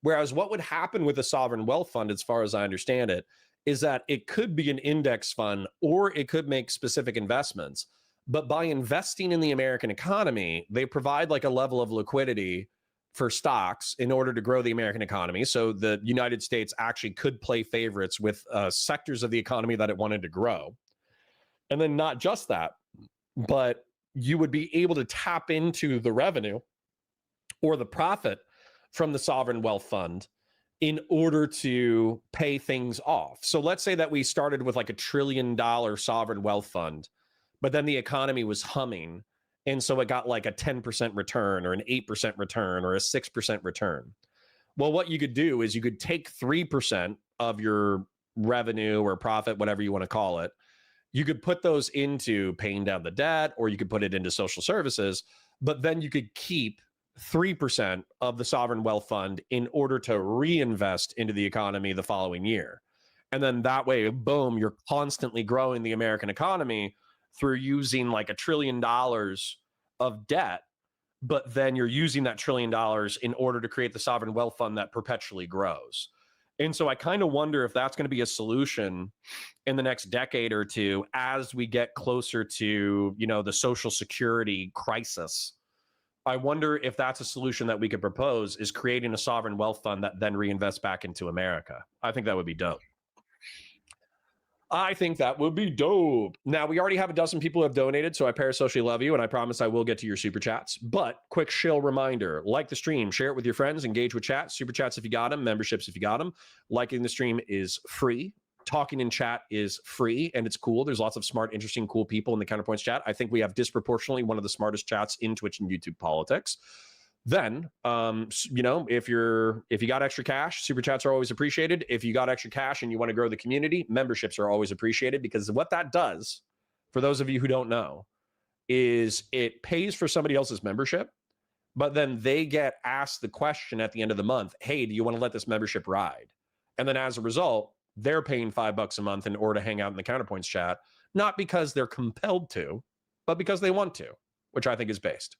Whereas what would happen with a sovereign wealth fund, as far as I understand it, is that it could be an index fund or it could make specific investments. But by investing in the American economy, they provide like a level of liquidity for stocks in order to grow the American economy. So the United States actually could play favorites with sectors of the economy that it wanted to grow. And then not just that, but you would be able to tap into the revenue or the profit from the sovereign wealth fund in order to pay things off. So let's say that we started with like $1 trillion sovereign wealth fund, but then the economy was humming. And so it got like a 10% return or an 8% return or a 6% return. Well, what you could do is you could take 3% of your revenue or profit, whatever you want to call it. You could put those into paying down the debt, or you could put it into social services, but then you could keep 3% of the sovereign wealth fund in order to reinvest into the economy the following year. And then that way, boom, you're constantly growing the American economy through using like $1 trillion of debt, but then you're using that $1 trillion in order to create the sovereign wealth fund that perpetually grows. And so I kind of wonder if that's going to be a solution in the next decade or two as we get closer to, the Social Security crisis. I wonder if that's a solution that we could propose, is creating a sovereign wealth fund that then reinvests back into America. I think that would be dope. I think that would be dope. Now, we already have a dozen people who have donated, so I parasocially love you, and I promise I will get to your super chats. But quick shill reminder, like the stream, share it with your friends, engage with chat, super chats if you got them, memberships if you got them. Liking the stream is free. Talking in chat is free, and it's cool. There's lots of smart, interesting, cool people in the Counterpoints chat. I think we have disproportionately one of the smartest chats in Twitch and YouTube politics. Then, if you got extra cash, super chats are always appreciated. If you got extra cash and you want to grow the community, memberships are always appreciated, because what that does, for those of you who don't know, is it pays for somebody else's membership, but then they get asked the question at the end of the month, hey, do you want to let this membership ride? And then as a result, they're paying $5 a month in order to hang out in the Counterpoints chat, not because they're compelled to, but because they want to, which I think is based.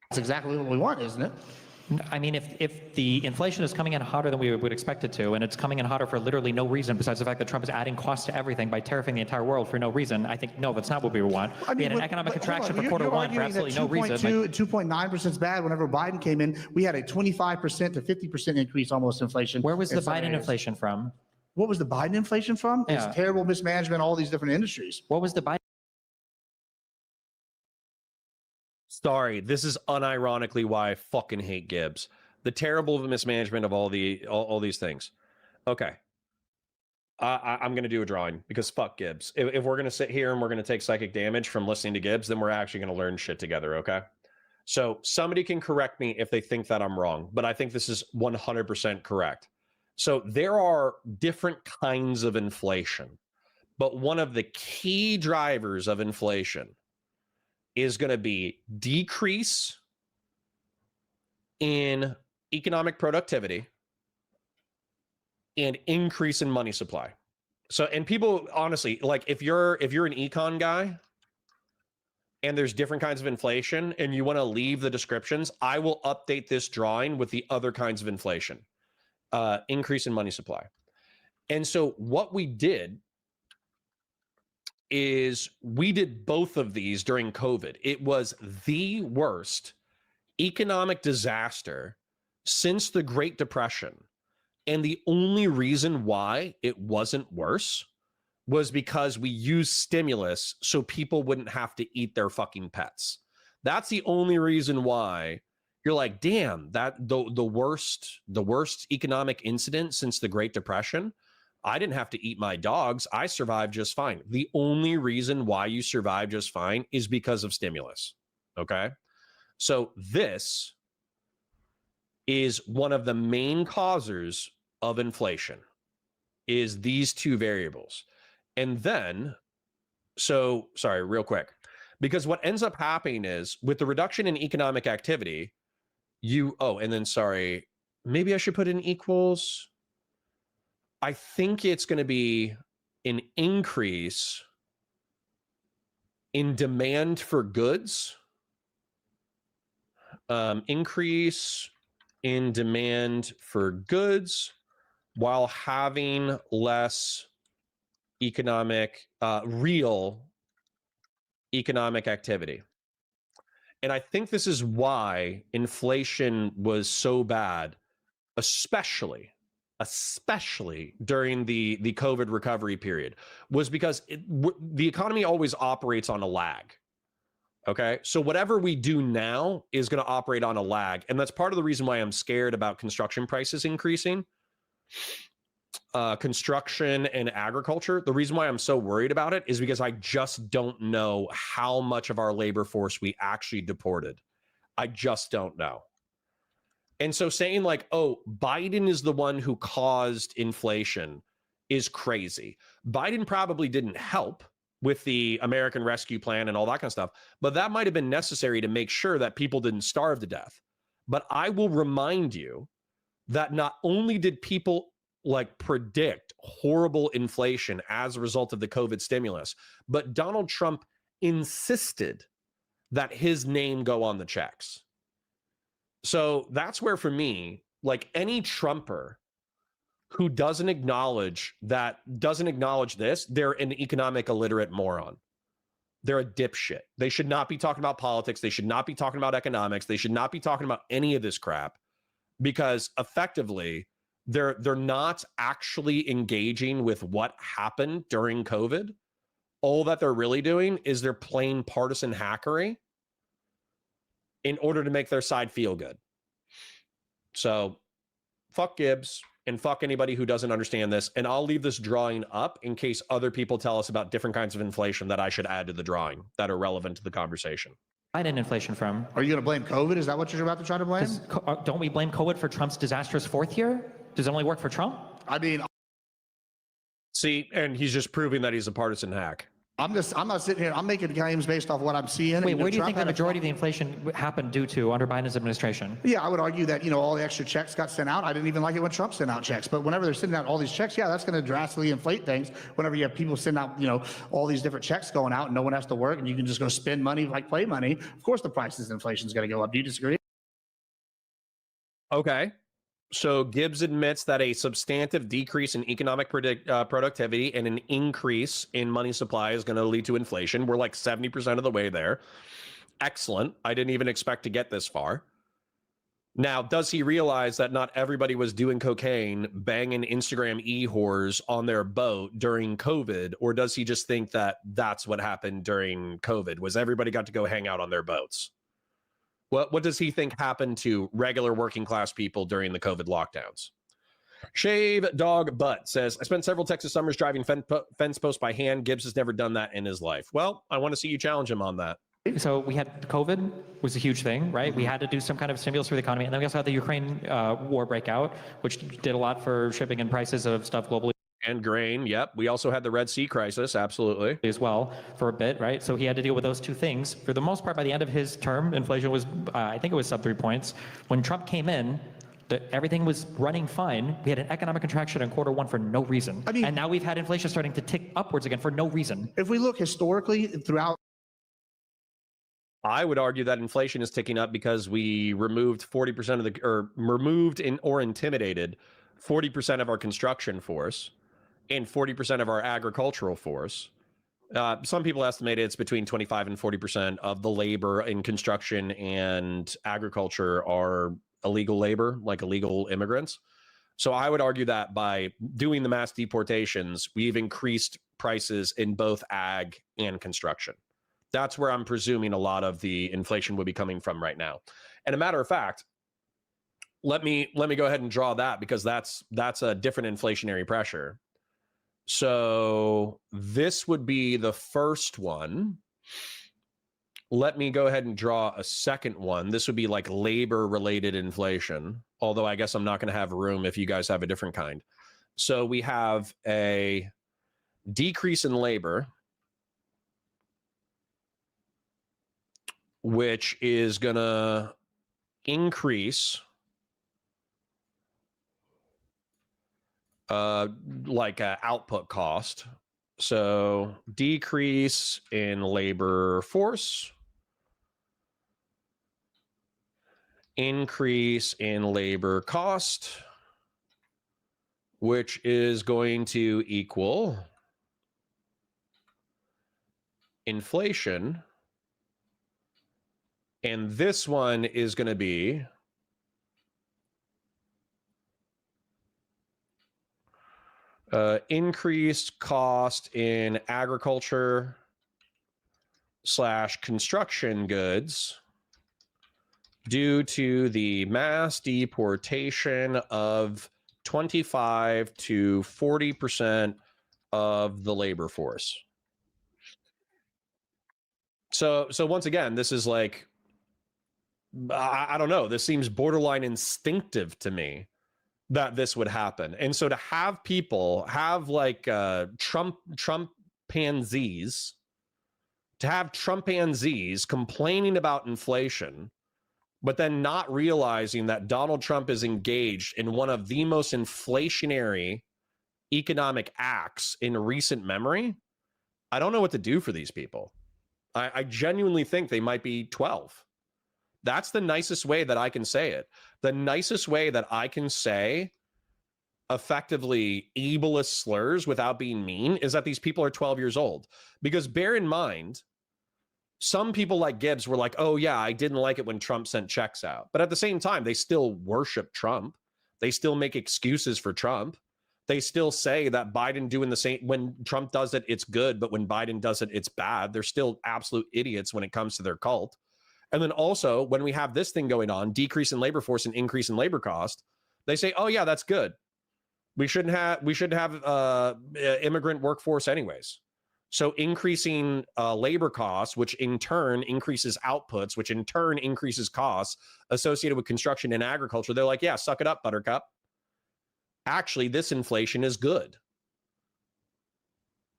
That's exactly what we want, isn't it? I mean, if the inflation is coming in hotter than we would expect it to, and it's coming in hotter for literally no reason besides the fact that Trump is adding costs to everything by tariffing the entire world for no reason, I think, no, that's not what we want. We had an economic contraction for quarter one for absolutely no reason. 2.9% is bad. Whenever Biden came in, we had a 25% to 50% increase almost inflation. Where was the Biden inflation from? What was the Biden inflation from? Yeah. It's terrible mismanagement, all these different industries. What was the Biden? Sorry, this is unironically why I fucking hate Gibbs. The terrible mismanagement of all these things. Okay. I'm going to do a drawing because fuck Gibbs. If we're going to sit here and we're going to take psychic damage from listening to Gibbs, then we're actually going to learn shit together, okay? So somebody can correct me if they think that I'm wrong, but I think this is 100% correct. So there are different kinds of inflation, but one of the key drivers of inflation is going to be decrease in economic productivity and increase in money supply. So, and people honestly, like if you're an econ guy and there's different kinds of inflation and you want to leave the descriptions, I will update this drawing with the other kinds of inflation, increase in money supply. And so what we did is we did both of these during COVID. It was the worst economic disaster since the Great Depression. And the only reason why it wasn't worse was because we used stimulus so people wouldn't have to eat their fucking pets. That's the only reason why you're like, damn, that the worst economic incident since the Great Depression, I didn't have to eat my dogs. I survived just fine. The only reason why you survive just fine is because of stimulus. Okay. So this is one of the main causers of inflation, is these two variables. And then, so sorry, real quick, because what ends up happening is with the reduction in economic activity, and then sorry, maybe I should put in equals. I think it's going to be an increase in demand for goods, increase in demand for goods while having less real economic activity. And I think this is why inflation was so bad, especially during the COVID recovery period, was because the economy always operates on a lag. Okay, so whatever we do now is going to operate on a lag. And that's part of the reason why I'm scared about construction prices increasing. Construction and agriculture. The reason why I'm so worried about it is because I just don't know how much of our labor force we actually deported. I just don't know. And so saying like, oh, Biden is the one who caused inflation is crazy. Biden probably didn't help with the American Rescue Plan and all that kind of stuff, but that might have been necessary to make sure that people didn't starve to death. But I will remind you that not only did people like predict horrible inflation as a result of the COVID stimulus, but Donald Trump insisted that his name go on the checks. So that's where, for me, like any Trumper who doesn't acknowledge this, they're an economic illiterate moron. They're a dipshit. They should not be talking about politics. They should not be talking about economics. They should not be talking about any of this crap, because effectively they're not actually engaging with what happened during COVID. All that they're really doing is they're playing partisan hackery in order to make their side feel good. So fuck Gibbs and fuck anybody who doesn't understand this. And I'll leave this drawing up in case other people tell us about different kinds of inflation that I should add to the drawing that are relevant to the conversation. Biden inflation from? Are you going to blame COVID? Is that what you're about to try to blame? Don't we blame COVID for Trump's disastrous fourth year? Does it only work for Trump? I mean, see, and he's just proving that he's a partisan hack. I'm not sitting here. I'm making claims based off what I'm seeing. Wait, where do you think the majority of the inflation happened due to under Biden's administration? Yeah, I would argue that, all the extra checks got sent out. I didn't even like it when Trump sent out checks. But whenever they're sending out all these checks, yeah, that's going to drastically inflate things. Whenever you have people send out, all these different checks going out and no one has to work and you can just go spend money like play money, of course the prices of inflation is going to go up. Do you disagree? Okay. So Gibbs admits that a substantive decrease in economic productivity and an increase in money supply is going to lead to inflation. We're like 70% of the way there. Excellent. I didn't even expect to get this far. Now, does he realize that not everybody was doing cocaine, banging Instagram e-whores on their boat during COVID? Or does he just think that that's what happened during COVID? Was everybody got to go hang out on their boats? What does he think happened to regular working class people during the COVID lockdowns? Shave Dog Butt says, I spent several Texas summers driving fence posts by hand. Gibbs has never done that in his life. Well, I want to see you challenge him on that. So we had COVID was a huge thing, right? We had to do some kind of stimulus for the economy. And then we also had the Ukraine war breakout, which did a lot for shipping and prices of stuff globally. And grain, yep. We also had the Red Sea crisis, absolutely. As well, for a bit, right? So he had to deal with those two things. For the most part, by the end of his term, inflation was, I think it was sub 3 points. When Trump came in, Everything was running fine. We had an economic contraction in Q1 for no reason. I mean- and now we've had inflation starting to tick upwards again for no reason. If we look historically throughout, I would argue that inflation is ticking up because we removed 40% of the, or removed or intimidated 40% of our construction force and 40% of our agricultural force. Some people estimate it's between 25 and 40% of the labor in construction and agriculture are illegal labor, like illegal immigrants. So I would argue that by doing the mass deportations, we've increased prices in both ag and construction. That's where I'm presuming a lot of the inflation would be coming from right now. And a matter of fact, let me go ahead and draw that, because that's a different inflationary pressure. So this would be the first one. Let me go ahead and draw a second one. This would be like labor related inflation, although I guess I'm not going to have room if you guys have a different kind. So we have a decrease in labor, which is going to increase output cost. So decrease in labor force, increase in labor cost, which is going to equal inflation. And this one is going to be increased cost in agriculture / construction goods due to the mass deportation of 25 to 40% of the labor force. So once again, this is like, I don't know, this seems borderline instinctive to me that this would happen. And so to have people have like Trump pansies, to have Trumpanzees complaining about inflation, but then not realizing that Donald Trump is engaged in one of the most inflationary economic acts in recent memory, I don't know what to do for these people. I genuinely think they might be 12. That's the nicest way that I can say it. The nicest way that I can say effectively ableist slurs without being mean is that these people are 12 years old. Because bear in mind, some people like Gibbs were like, oh yeah, I didn't like it when Trump sent checks out. But at the same time, they still worship Trump. They still make excuses for Trump. They still say that Biden doing the same, when Trump does it, it's good, but when Biden does it, it's bad. They're still absolute idiots when it comes to their cult. And then also, when we have this thing going on, decrease in labor force and increase in labor cost, they say, oh yeah, that's good. We shouldn't have immigrant workforce anyways. So increasing labor costs, which in turn increases outputs, which in turn increases costs associated with construction and agriculture. They're like, yeah, suck it up, Buttercup. Actually, this inflation is good.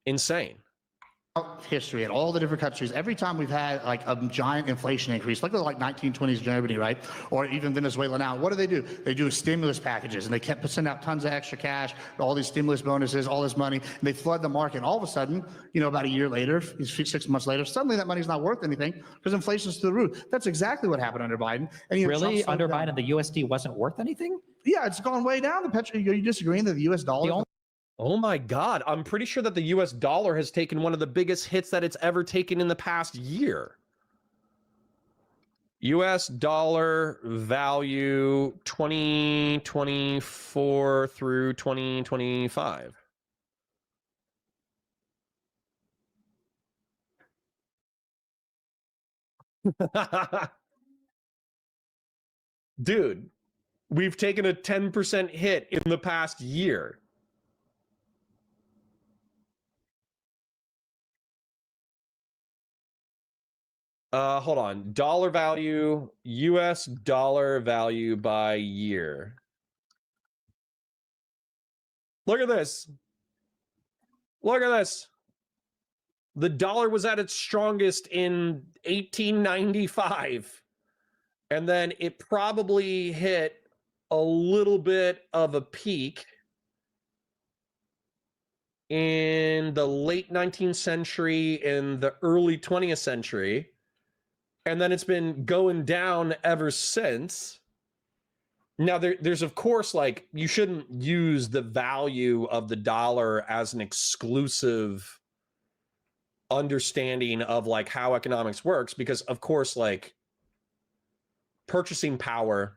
Insane. history at all the different countries, every time we've had like a giant inflation increase, look at like 1920s Germany, right? Or even Venezuela now, what do? They do stimulus packages and they kept sending out tons of extra cash, all these stimulus bonuses, all this money, and they flood the market. And all of a sudden, about a year later, 6 months later, suddenly that money's not worth anything because inflation's through the roof. That's exactly what happened under Biden. And really, under Biden, the USD wasn't worth anything? Yeah, it's gone way down. The petro, you disagreeing that the US dollar? Oh my God. I'm pretty sure that the US dollar has taken one of the biggest hits that it's ever taken in the past year. US dollar value 2024 through 2025. Dude, we've taken a 10% hit in the past year. Hold on. Dollar value, US dollar value by year. Look at this. Look at this. The dollar was at its strongest in 1895. And then it probably hit a little bit of a peak in the late 19th century and the early 20th century, and then it's been going down ever since. Now, there's of course, like, you shouldn't use the value of the dollar as an exclusive understanding of like how economics works, because of course, like, purchasing power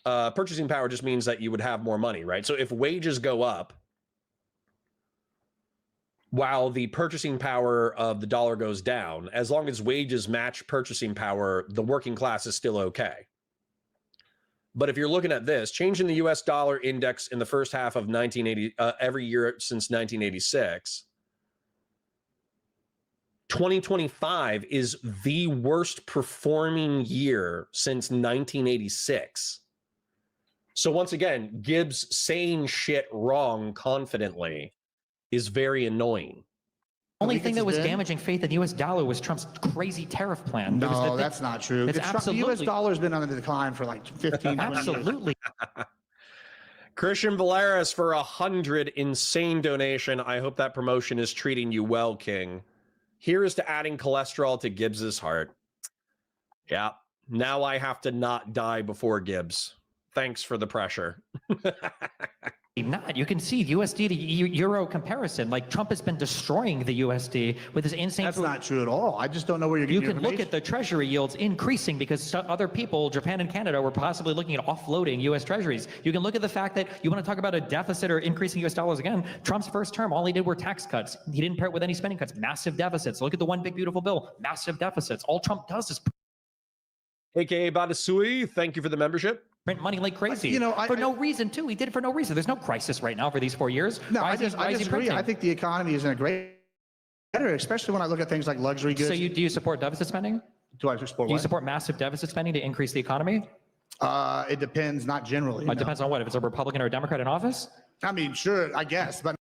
just means that you would have more money, right? So if wages go up while the purchasing power of the dollar goes down, as long as wages match purchasing power, the working class is still okay. But if you're looking at this, change in the US dollar index in the first half of 1980, every year since 1986, 2025 is the worst performing year since 1986. So once again, Gibbs saying shit wrong confidently is very annoying. Only thing that was damaging faith in the U.S. dollar was Trump's crazy tariff plan. No, that's not true. It's The U.S. dollar's been on the decline for like 15 absolutely. Christian Valeris for 100 insane donation. I hope that promotion is treating you well, King. Here is to adding cholesterol to Gibbs's heart. Yeah, now I have to not die before Gibbs. Thanks for the pressure. Not. You can see USD to euro comparison. Like, Trump has been destroying the USD with his insane. That's not true at all. I just don't know where you're getting You can look at the treasury yields increasing because other people, Japan and Canada, were possibly looking at offloading U.S. treasuries. You can look at the fact that you want to talk about a deficit or increasing U.S. dollars again. Trump's first term, all he did were tax cuts. He didn't pair it with any spending cuts. Massive deficits. Look at the one big beautiful bill. Massive deficits. All Trump does is AKA Badasui, thank you for the membership. Print money like crazy. You know, for no reason too. He did it for no reason. There's no crisis right now for these 4 years. No, I disagree. I think the economy is in a great better, especially when I look at things like luxury goods. So do you support deficit spending? Do I support Do you what? support massive deficit spending to increase the economy? It depends, not generally. It depends on what, if it's a Republican or a Democrat in office? I mean, sure, I guess, but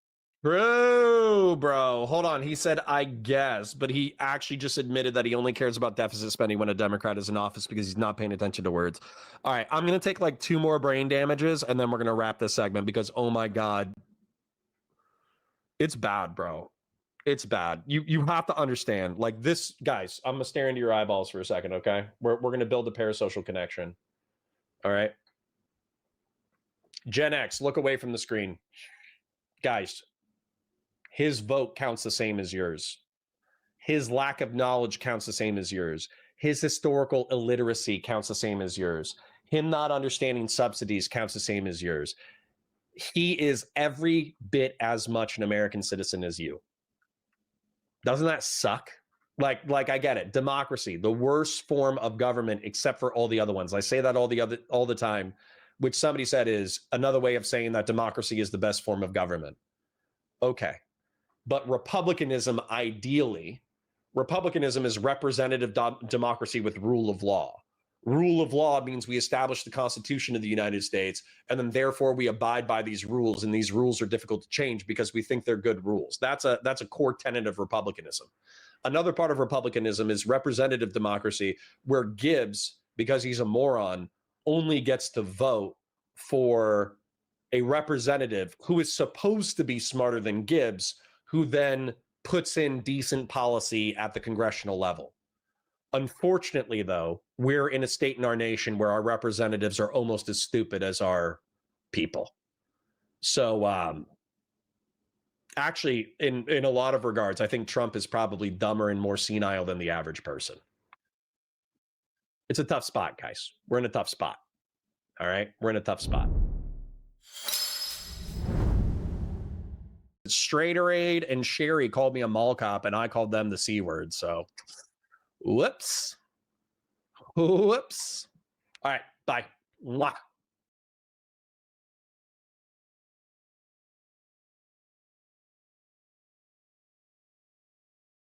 Bro, hold on. He said, I guess, but he actually just admitted that he only cares about deficit spending when a Democrat is in office because he's not paying attention to words. All right, I'm going to take like 2 more brain damages and then we're going to wrap this segment because, oh my God, it's bad, bro. It's bad. You have to understand, like, this, guys, I'm going to stare into your eyeballs for a second, okay? We're going to build a parasocial connection. All right? Gen X, look away from the screen. Guys, his vote counts the same as yours. His lack of knowledge counts the same as yours. His historical illiteracy counts the same as yours. Him not understanding subsidies counts the same as yours. He is every bit as much an American citizen as you. Doesn't that suck? Like I get it. Democracy, the worst form of government except for all the other ones. I say that all the time, which somebody said is another way of saying that democracy is the best form of government. Okay. But republicanism, ideally, republicanism is representative democracy with rule of law. Rule of law means we establish the Constitution of the United States, and then therefore we abide by these rules, and these rules are difficult to change because we think they're good rules. That's a core tenet of republicanism. Another part of republicanism is representative democracy, where Gibbs, because he's a moron, only gets to vote for a representative who is supposed to be smarter than Gibbs, who then puts in decent policy at the congressional level. Unfortunately, though, we're in a state in our nation where our representatives are almost as stupid as our people. So actually, in a lot of regards, I think Trump is probably dumber and more senile than the average person. It's a tough spot, guys. We're in a tough spot. All right? We're in a tough spot. Straighterade and Sherry called me a mall cop, and I called them the C word. So, whoops. Whoops. All right. Bye. Mwah.